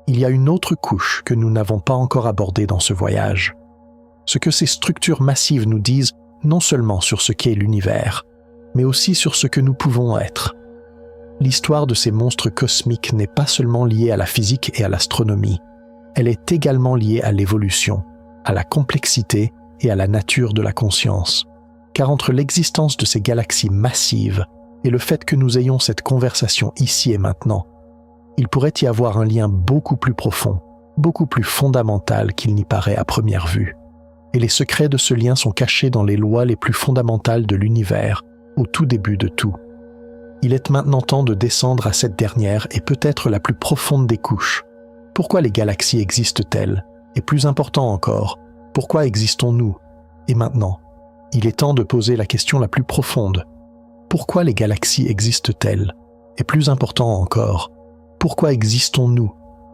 il y a une autre couche que nous n'avons pas encore abordée dans ce voyage. Ce que ces structures massives nous disent non seulement sur ce qu'est l'univers, mais aussi sur ce que nous pouvons être. L'histoire de ces monstres cosmiques n'est pas seulement liée à la physique et à l'astronomie, elle est également liée à l'évolution, à la complexité et à la nature de la conscience. Car entre l'existence de ces galaxies massives et le fait que nous ayons cette conversation ici et maintenant, il pourrait y avoir un lien beaucoup plus profond, beaucoup plus fondamental qu'il n'y paraît à première vue. Et les secrets de ce lien sont cachés dans les lois les plus fondamentales de l'univers, au tout début de tout. Il est maintenant temps de descendre à cette dernière et peut-être la plus profonde des couches. Pourquoi les galaxies existent-elles? Et plus important encore, pourquoi existons-nous? Et maintenant, il est temps de poser la question la plus profonde. Pourquoi les galaxies existent-elles? Et plus important encore, pourquoi existons-nous?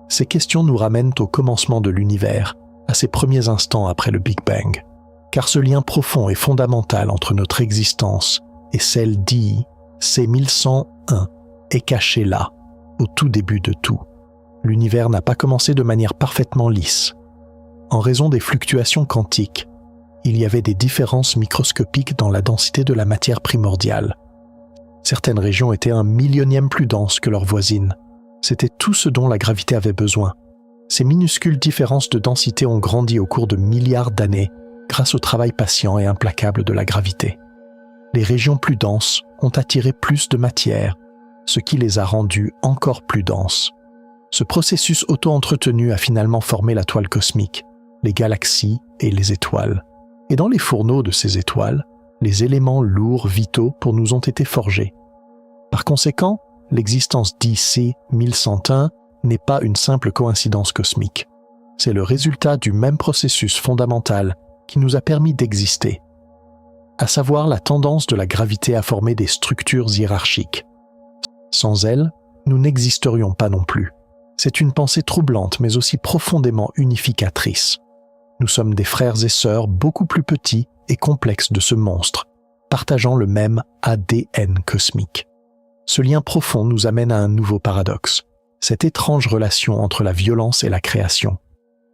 Ces questions nous ramènent au commencement de l'univers, à ses premiers instants après le Big Bang. Car ce lien profond et fondamental entre notre existence et celle d'I-C1101 est caché là, au tout début de tout. L'univers n'a pas commencé de manière parfaitement lisse. En raison des fluctuations quantiques, il y avait des différences microscopiques dans la densité de la matière primordiale. Certaines régions étaient 1/100000e plus denses que leurs voisines. C'était tout ce dont la gravité avait besoin. Ces minuscules différences de densité ont grandi au cours de milliards d'années grâce au travail patient et implacable de la gravité. Les régions plus denses ont attiré plus de matière, ce qui les a rendues encore plus denses. Ce processus auto-entretenu a finalement formé la toile cosmique, les galaxies et les étoiles. Et dans les fourneaux de ces étoiles, les éléments lourds vitaux pour nous ont été forgés. Par conséquent, l'existence d'IC 1101 n'est pas une simple coïncidence cosmique. C'est le résultat du même processus fondamental qui nous a permis d'exister, à savoir la tendance de la gravité à former des structures hiérarchiques. Sans elle, nous n'existerions pas non plus. C'est une pensée troublante mais aussi profondément unificatrice. Nous sommes des frères et sœurs beaucoup plus petits et complexes de ce monstre, partageant le même ADN cosmique. Ce lien profond nous amène à un nouveau paradoxe, cette étrange relation entre la violence et la création.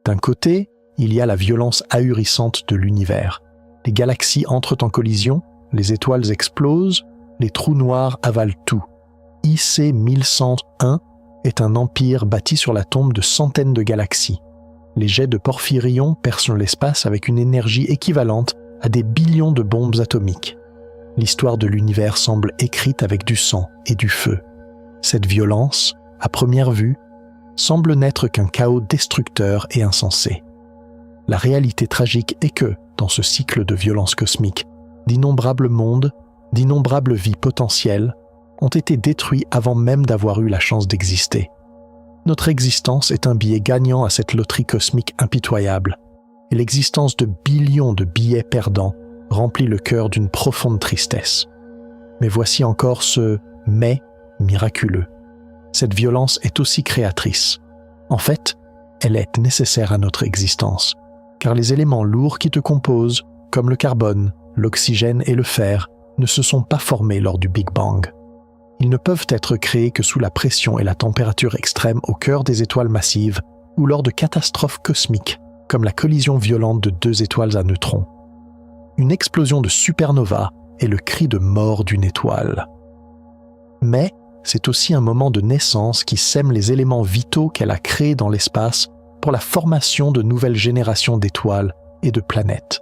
D'un côté, il y a la violence ahurissante de l'univers. Les galaxies entrent en collision, les étoiles explosent, les trous noirs avalent tout. IC 1101 est un empire bâti sur la tombe de centaines de galaxies. Les jets de porphyrion percent l'espace avec une énergie équivalente à des billions de bombes atomiques. L'histoire de l'univers semble écrite avec du sang et du feu. Cette violence, à première vue, semble n'être qu'un chaos destructeur et insensé. La réalité tragique est que, dans ce cycle de violence cosmique, d'innombrables mondes, d'innombrables vies potentielles ont été détruits avant même d'avoir eu la chance d'exister. Notre existence est un billet gagnant à cette loterie cosmique impitoyable, et l'existence de billions de billets perdants remplit le cœur d'une profonde tristesse. Mais voici encore ce « mais » miraculeux. Cette violence est aussi créatrice. En fait, elle est nécessaire à notre existence, car les éléments lourds qui te composent, comme le carbone, l'oxygène et le fer, ne se sont pas formés lors du Big Bang. Ils ne peuvent être créés que sous la pression et la température extrêmes au cœur des étoiles massives ou lors de catastrophes cosmiques, comme la collision violente de deux étoiles à neutrons. Une explosion de supernova est le cri de mort d'une étoile. Mais c'est aussi un moment de naissance qui sème les éléments vitaux qu'elle a créés dans l'espace pour la formation de nouvelles générations d'étoiles et de planètes.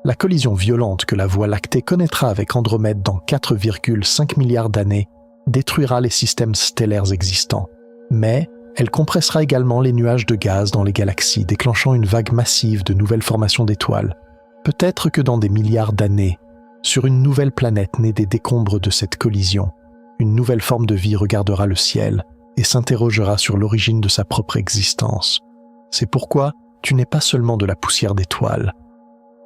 La collision violente que la Voie lactée connaîtra avec Andromède dans 4,5 milliards d'années détruira les systèmes stellaires existants, mais elle compressera également les nuages de gaz dans les galaxies, déclenchant une vague massive de nouvelles formations d'étoiles. Peut-être que dans des milliards d'années, sur une nouvelle planète née des décombres de cette collision, une nouvelle forme de vie regardera le ciel et s'interrogera sur l'origine de sa propre existence. C'est pourquoi tu n'es pas seulement de la poussière d'étoiles.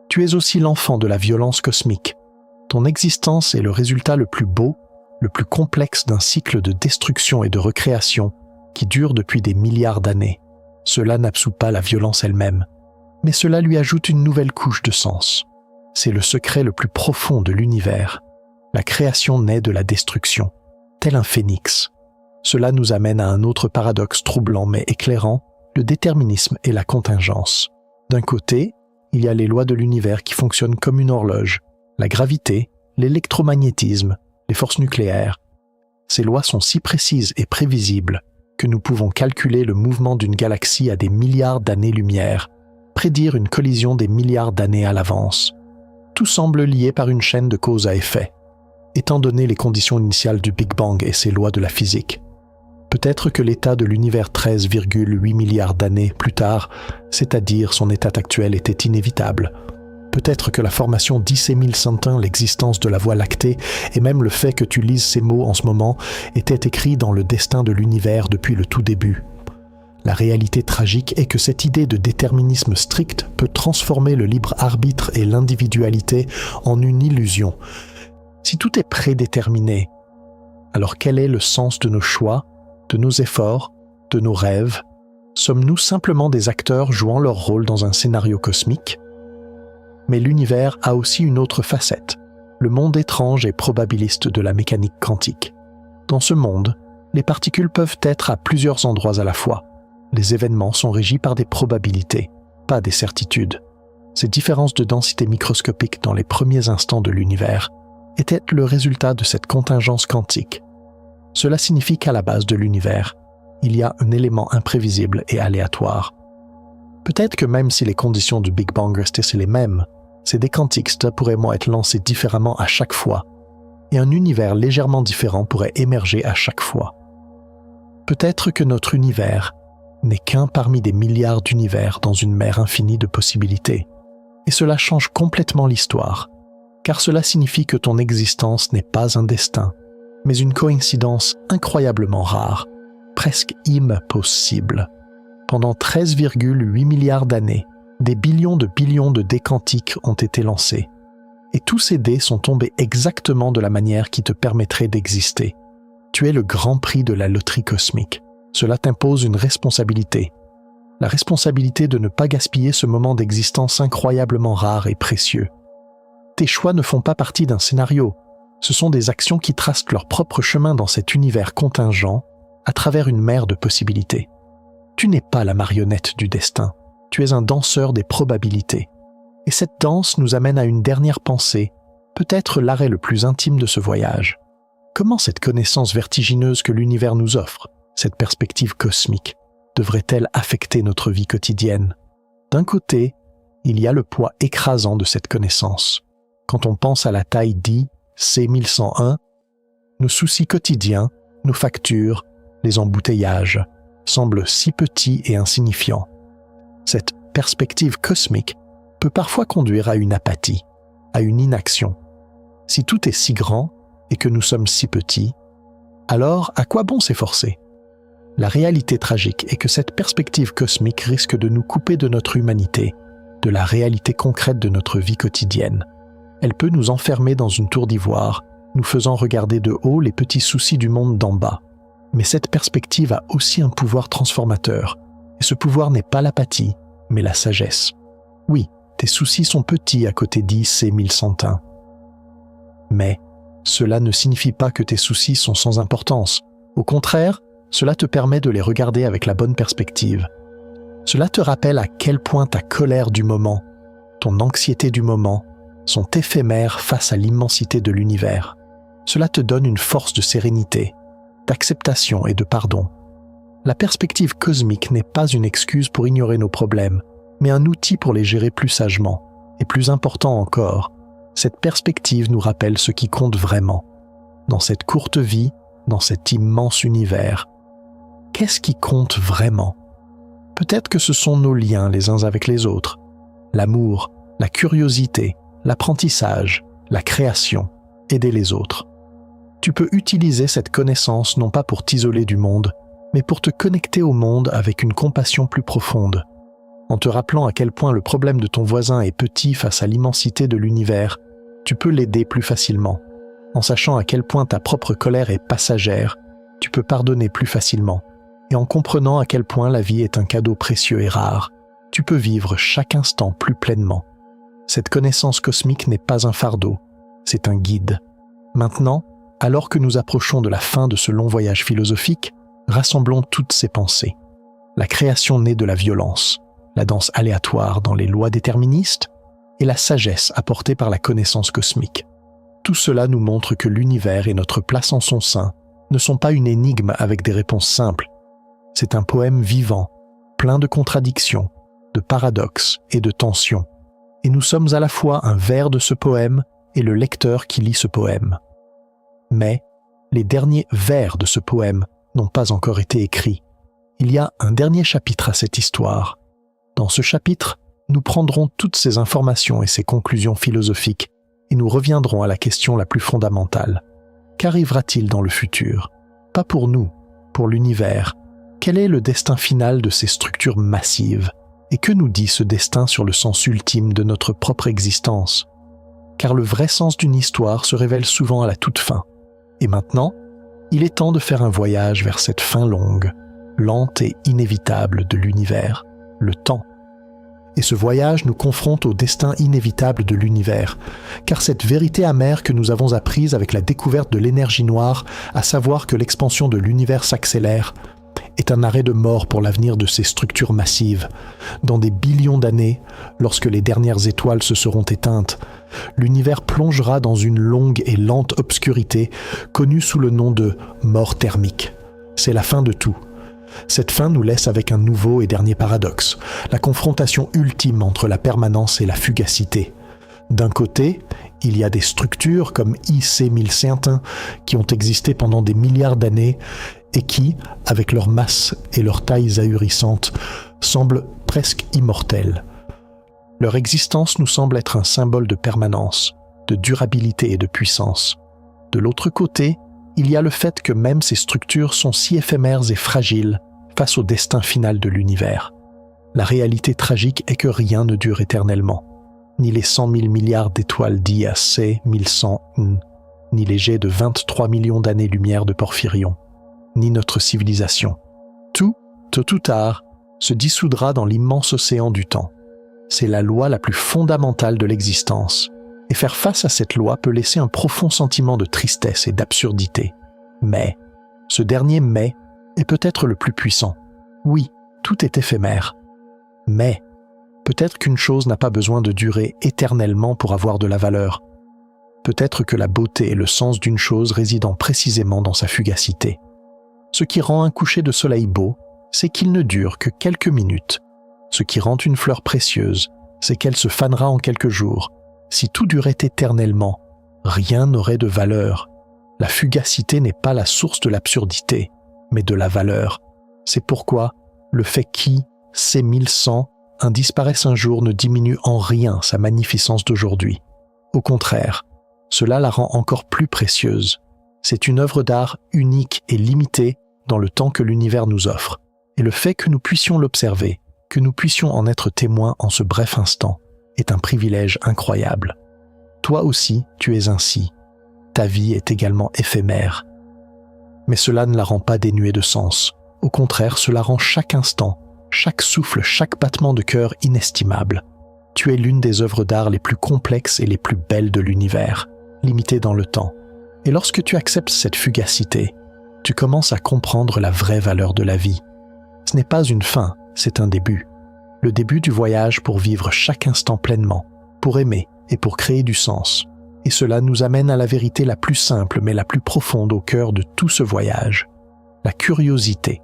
Tu es aussi l'enfant de la violence cosmique. Ton existence est le résultat le plus beau, le plus complexe d'un cycle de destruction et de recréation qui dure depuis des milliards d'années. Cela n'absout pas la violence elle-même, mais cela lui ajoute une nouvelle couche de sens. C'est le secret le plus profond de l'univers. La création naît de la destruction, tel un phénix. Cela nous amène à un autre paradoxe troublant mais éclairant, le déterminisme et la contingence. D'un côté, il y a les lois de l'univers qui fonctionnent comme une horloge, la gravité, l'électromagnétisme, les forces nucléaires. Ces lois sont si précises et prévisibles que nous pouvons calculer le mouvement d'une galaxie à des milliards d'années-lumière, prédire une collision des milliards d'années à l'avance. Tout semble lié par une chaîne de cause à effet, étant donné les conditions initiales du Big Bang et ses lois de la physique. Peut-être que l'état de l'univers 13,8 milliards d'années plus tard, c'est-à-dire son état actuel, était inévitable. Peut-être que la formation d'IC 1101, l'existence de la Voie lactée, et même le fait que tu lises ces mots en ce moment, étaient écrits dans le destin de l'univers depuis le tout début. La réalité tragique est que cette idée de déterminisme strict peut transformer le libre arbitre et l'individualité en une illusion. Si tout est prédéterminé, alors quel est le sens de nos choix, de nos efforts, de nos rêves? Sommes-nous simplement des acteurs jouant leur rôle dans un scénario cosmique? Mais l'univers a aussi une autre facette, le monde étrange et probabiliste de la mécanique quantique. Dans ce monde, les particules peuvent être à plusieurs endroits à la fois. Les événements sont régis par des probabilités, pas des certitudes. Ces différences de densité microscopique dans les premiers instants de l'univers étaient le résultat de cette contingence quantique. Cela signifie qu'à la base de l'univers, il y a un élément imprévisible et aléatoire. Peut-être que même si les conditions du Big Bang restaient les mêmes, ces dés quantiques pourraient être lancés différemment à chaque fois, et un univers légèrement différent pourrait émerger à chaque fois. Peut-être que notre univers n'est qu'un parmi des milliards d'univers dans une mer infinie de possibilités, et cela change complètement l'histoire, car cela signifie que ton existence n'est pas un destin, mais une coïncidence incroyablement rare, presque impossible. Pendant 13,8 milliards d'années, des billions de dés quantiques ont été lancés. Et tous ces dés sont tombés exactement de la manière qui te permettrait d'exister. Tu es le grand prix de la loterie cosmique. Cela t'impose une responsabilité. La responsabilité de ne pas gaspiller ce moment d'existence incroyablement rare et précieux. Tes choix ne font pas partie d'un scénario. Ce sont des actions qui tracent leur propre chemin dans cet univers contingent, à travers une mer de possibilités. Tu n'es pas la marionnette du destin. Tu es un danseur des probabilités. Et cette danse nous amène à une dernière pensée, peut-être l'arrêt le plus intime de ce voyage. Comment cette connaissance vertigineuse que l'univers nous offre, cette perspective cosmique, devrait-elle affecter notre vie quotidienne? D'un côté, il y a le poids écrasant de cette connaissance. Quand on pense à la taille d'IC1101, nos soucis quotidiens, nos factures, les embouteillages, semblent si petits et insignifiants. Cette perspective cosmique peut parfois conduire à une apathie, à une inaction. Si tout est si grand et que nous sommes si petits, alors à quoi bon s'efforcer? La réalité tragique est que cette perspective cosmique risque de nous couper de notre humanité, de la réalité concrète de notre vie quotidienne. Elle peut nous enfermer dans une tour d'ivoire, nous faisant regarder de haut les petits soucis du monde d'en bas. Mais cette perspective a aussi un pouvoir transformateur, et ce pouvoir n'est pas l'apathie, mais la sagesse. Oui, tes soucis sont petits à côté d'IC1101. Mais cela ne signifie pas que tes soucis sont sans importance. Au contraire, cela te permet de les regarder avec la bonne perspective. Cela te rappelle à quel point ta colère du moment, ton anxiété du moment, sont éphémères face à l'immensité de l'univers. Cela te donne une force de sérénité, d'acceptation et de pardon. La perspective cosmique n'est pas une excuse pour ignorer nos problèmes, mais un outil pour les gérer plus sagement. Et plus important encore, cette perspective nous rappelle ce qui compte vraiment. Dans cette courte vie, dans cet immense univers, qu'est-ce qui compte vraiment? Peut-être que ce sont nos liens les uns avec les autres, l'amour, la curiosité, l'apprentissage, la création, aider les autres. Tu peux utiliser cette connaissance non pas pour t'isoler du monde, mais pour te connecter au monde avec une compassion plus profonde. En te rappelant à quel point le problème de ton voisin est petit face à l'immensité de l'univers, tu peux l'aider plus facilement. En sachant à quel point ta propre colère est passagère, tu peux pardonner plus facilement. Et en comprenant à quel point la vie est un cadeau précieux et rare, tu peux vivre chaque instant plus pleinement. Cette connaissance cosmique n'est pas un fardeau, c'est un guide. Maintenant, alors que nous approchons de la fin de ce long voyage philosophique, rassemblons toutes ces pensées. La création naît de la violence, la danse aléatoire dans les lois déterministes et la sagesse apportée par la connaissance cosmique. Tout cela nous montre que l'univers et notre place en son sein ne sont pas une énigme avec des réponses simples. C'est un poème vivant, plein de contradictions, de paradoxes et de tensions. Et nous sommes à la fois un vers de ce poème et le lecteur qui lit ce poème. Mais les derniers vers de ce poème n'ont pas encore été écrits. Il y a un dernier chapitre à cette histoire. Dans ce chapitre, nous prendrons toutes ces informations et ces conclusions philosophiques et nous reviendrons à la question la plus fondamentale. Qu'arrivera-t-il dans le futur? Pas pour nous, pour l'univers. Quel est le destin final de ces structures massives? Et que nous dit ce destin sur le sens ultime de notre propre existence? Car le vrai sens d'une histoire se révèle souvent à la toute fin. Et maintenant, il est temps de faire un voyage vers cette fin longue, lente et inévitable de l'univers, le temps. Et ce voyage nous confronte au destin inévitable de l'univers, car cette vérité amère que nous avons apprise avec la découverte de l'énergie noire, à savoir que l'expansion de l'univers s'accélère, est un arrêt de mort pour l'avenir de ces structures massives. Dans des billions d'années, lorsque les dernières étoiles se seront éteintes, l'univers plongera dans une longue et lente obscurité connue sous le nom de mort thermique. C'est la fin de tout. Cette fin nous laisse avec un nouveau et dernier paradoxe, la confrontation ultime entre la permanence et la fugacité. D'un côté, il y a des structures comme IC1101 qui ont existé pendant des milliards d'années et qui, avec leur masse et leur taille ahurissante, semblent presque immortelles. Leur existence nous semble être un symbole de permanence, de durabilité et de puissance. De l'autre côté, il y a le fait que même ces structures sont si éphémères et fragiles face au destin final de l'univers. La réalité tragique est que rien ne dure éternellement, ni les 100 000 milliards d'étoiles d'IAC 1100, ni les jets de 23 millions d'années-lumière de Porphyrion, ni notre civilisation. Tout, tôt ou tard, se dissoudra dans l'immense océan du temps. C'est la loi la plus fondamentale de l'existence, et faire face à cette loi peut laisser un profond sentiment de tristesse et d'absurdité. Mais, ce dernier « mais » est peut-être le plus puissant. Oui, tout est éphémère. Mais, peut-être qu'une chose n'a pas besoin de durer éternellement pour avoir de la valeur. Peut-être que la beauté et le sens d'une chose résident précisément dans sa fugacité. Ce qui rend un coucher de soleil beau, c'est qu'il ne dure que quelques minutes. Ce qui rend une fleur précieuse, c'est qu'elle se fanera en quelques jours. Si tout durait éternellement, rien n'aurait de valeur. La fugacité n'est pas la source de l'absurdité, mais de la valeur. C'est pourquoi le fait qu'I-C 1100 disparaisse un jour ne diminue en rien sa magnificence d'aujourd'hui. Au contraire, cela la rend encore plus précieuse. C'est une œuvre d'art unique et limitée dans le temps que l'univers nous offre. Et le fait que nous puissions l'observer, que nous puissions en être témoins en ce bref instant, est un privilège incroyable. Toi aussi, tu es ainsi. Ta vie est également éphémère. Mais cela ne la rend pas dénuée de sens. Au contraire, cela rend chaque instant, chaque souffle, chaque battement de cœur inestimable. Tu es l'une des œuvres d'art les plus complexes et les plus belles de l'univers, limitée dans le temps. Et lorsque tu acceptes cette fugacité, tu commences à comprendre la vraie valeur de la vie. Ce n'est pas une fin, c'est un début. Le début du voyage pour vivre chaque instant pleinement, pour aimer et pour créer du sens. Et cela nous amène à la vérité la plus simple mais la plus profonde au cœur de tout ce voyage, la curiosité.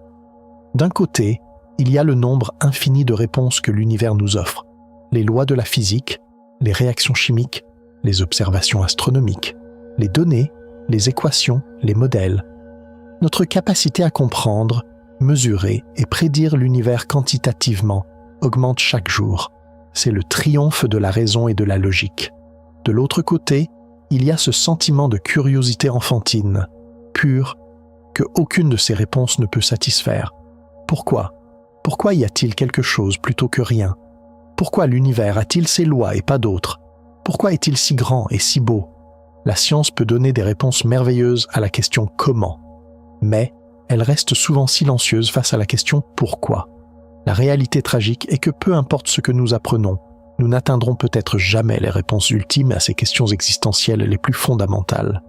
D'un côté, il y a le nombre infini de réponses que l'univers nous offre, les lois de la physique, les réactions chimiques, les observations astronomiques, les données, les équations, les modèles. Notre capacité à comprendre, mesurer et prédire l'univers quantitativement augmente chaque jour. C'est le triomphe de la raison et de la logique. De l'autre côté, il y a ce sentiment de curiosité enfantine, pure, que aucune de ces réponses ne peut satisfaire. Pourquoi ? Pourquoi y a-t-il quelque chose plutôt que rien ? Pourquoi l'univers a-t-il ses lois et pas d'autres ? Pourquoi est-il si grand et si beau ? La science peut donner des réponses merveilleuses à la question « comment ?» Mais elle reste souvent silencieuse face à la question « pourquoi ?» La réalité tragique est que peu importe ce que nous apprenons, nous n'atteindrons peut-être jamais les réponses ultimes à ces questions existentielles les plus fondamentales.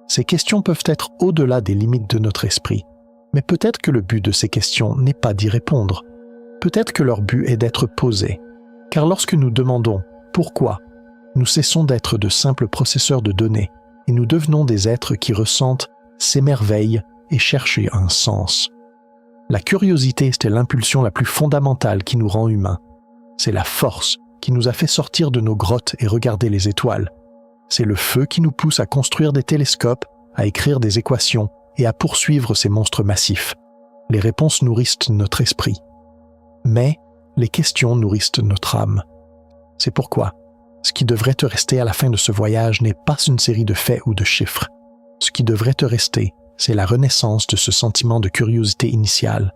Ces questions peuvent être au-delà des limites de notre esprit, mais peut-être que le but de ces questions n'est pas d'y répondre. Peut-être que leur but est d'être posées, car lorsque nous demandons « pourquoi ?», nous cessons d'être de simples processeurs de données et nous devenons des êtres qui ressentent, s'émerveillent et cherchent un sens. La curiosité est l'impulsion la plus fondamentale qui nous rend humains. C'est la force qui nous a fait sortir de nos grottes et regarder les étoiles. C'est le feu qui nous pousse à construire des télescopes, à écrire des équations et à poursuivre ces monstres massifs. Les réponses nourrissent notre esprit. Mais les questions nourrissent notre âme. C'est pourquoi ce qui devrait te rester à la fin de ce voyage n'est pas une série de faits ou de chiffres. Ce qui devrait te rester, c'est la renaissance de ce sentiment de curiosité initiale,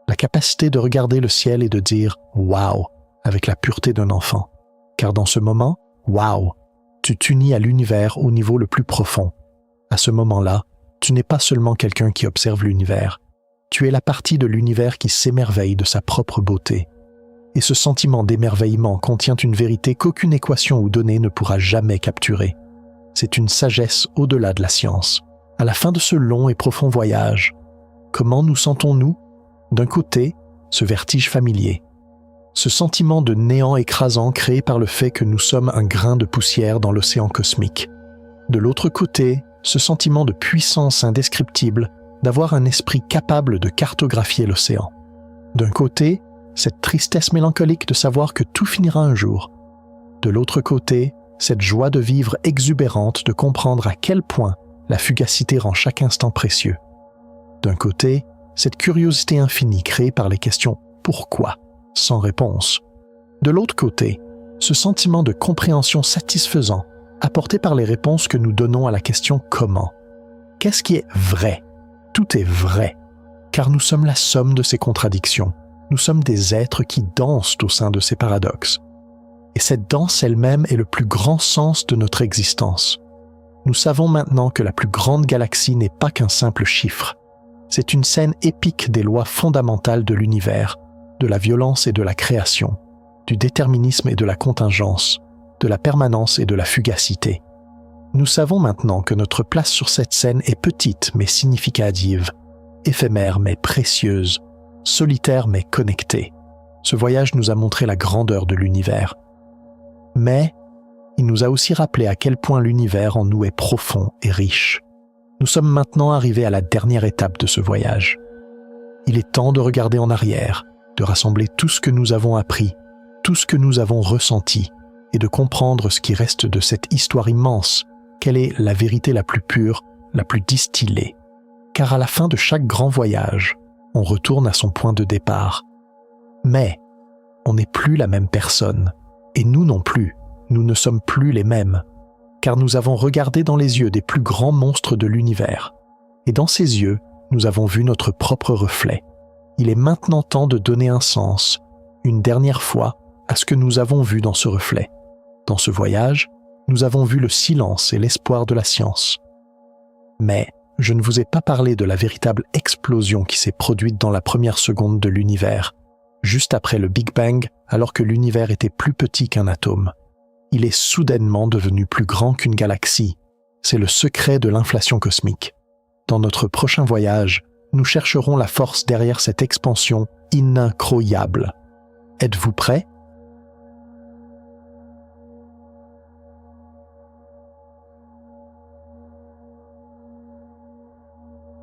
la capacité de regarder le ciel et de dire « Wow » avec la pureté d'un enfant. Car dans ce moment, « Wow », tu t'unis à l'univers au niveau le plus profond. À ce moment-là, tu n'es pas seulement quelqu'un qui observe l'univers, tu es la partie de l'univers qui s'émerveille de sa propre beauté. Et ce sentiment d'émerveillement contient une vérité qu'aucune équation ou donnée ne pourra jamais capturer. C'est une sagesse au-delà de la science. À la fin de ce long et profond voyage, comment nous sentons-nous ? D'un côté, ce vertige familier, ce sentiment de néant écrasant créé par le fait que nous sommes un grain de poussière dans l'océan cosmique. De l'autre côté, ce sentiment de puissance indescriptible d'avoir un esprit capable de cartographier l'océan. D'un côté, cette tristesse mélancolique de savoir que tout finira un jour. De l'autre côté, cette joie de vivre exubérante de comprendre à quel point la fugacité rend chaque instant précieux. D'un côté, cette curiosité infinie créée par les questions « pourquoi ?», sans réponse. De l'autre côté, ce sentiment de compréhension satisfaisant apporté par les réponses que nous donnons à la question « comment ?». qu'est-ce qui est vrai? Tout est vrai, car nous sommes la somme de ces contradictions. Nous sommes des êtres qui dansent au sein de ces paradoxes. Et cette danse elle-même est le plus grand sens de notre existence. Nous savons maintenant que la plus grande galaxie n'est pas qu'un simple chiffre. C'est une scène épique des lois fondamentales de l'univers, de la violence et de la création, du déterminisme et de la contingence, de la permanence et de la fugacité. Nous savons maintenant que notre place sur cette scène est petite mais significative, éphémère mais précieuse, solitaire mais connectée. Ce voyage nous a montré la grandeur de l'univers. Mais il nous a aussi rappelé à quel point l'univers en nous est profond et riche. Nous sommes maintenant arrivés à la dernière étape de ce voyage. Il est temps de regarder en arrière, de rassembler tout ce que nous avons appris, tout ce que nous avons ressenti, et de comprendre ce qui reste de cette histoire immense, quelle est la vérité la plus pure, la plus distillée. Car à la fin de chaque grand voyage, on retourne à son point de départ. Mais on n'est plus la même personne, et nous non plus, nous ne sommes plus les mêmes, car nous avons regardé dans les yeux des plus grands monstres de l'univers, et dans ces yeux, nous avons vu notre propre reflet. Il est maintenant temps de donner un sens, une dernière fois, à ce que nous avons vu dans ce reflet. Dans ce voyage, nous avons vu le silence et l'espoir de la science. Mais je ne vous ai pas parlé de la véritable explosion qui s'est produite dans la première seconde de l'univers, juste après le Big Bang, alors que l'univers était plus petit qu'un atome. Il est soudainement devenu plus grand qu'une galaxie. C'est le secret de l'inflation cosmique. Dans notre prochain voyage, nous chercherons la force derrière cette expansion incroyable. Êtes-vous prêts?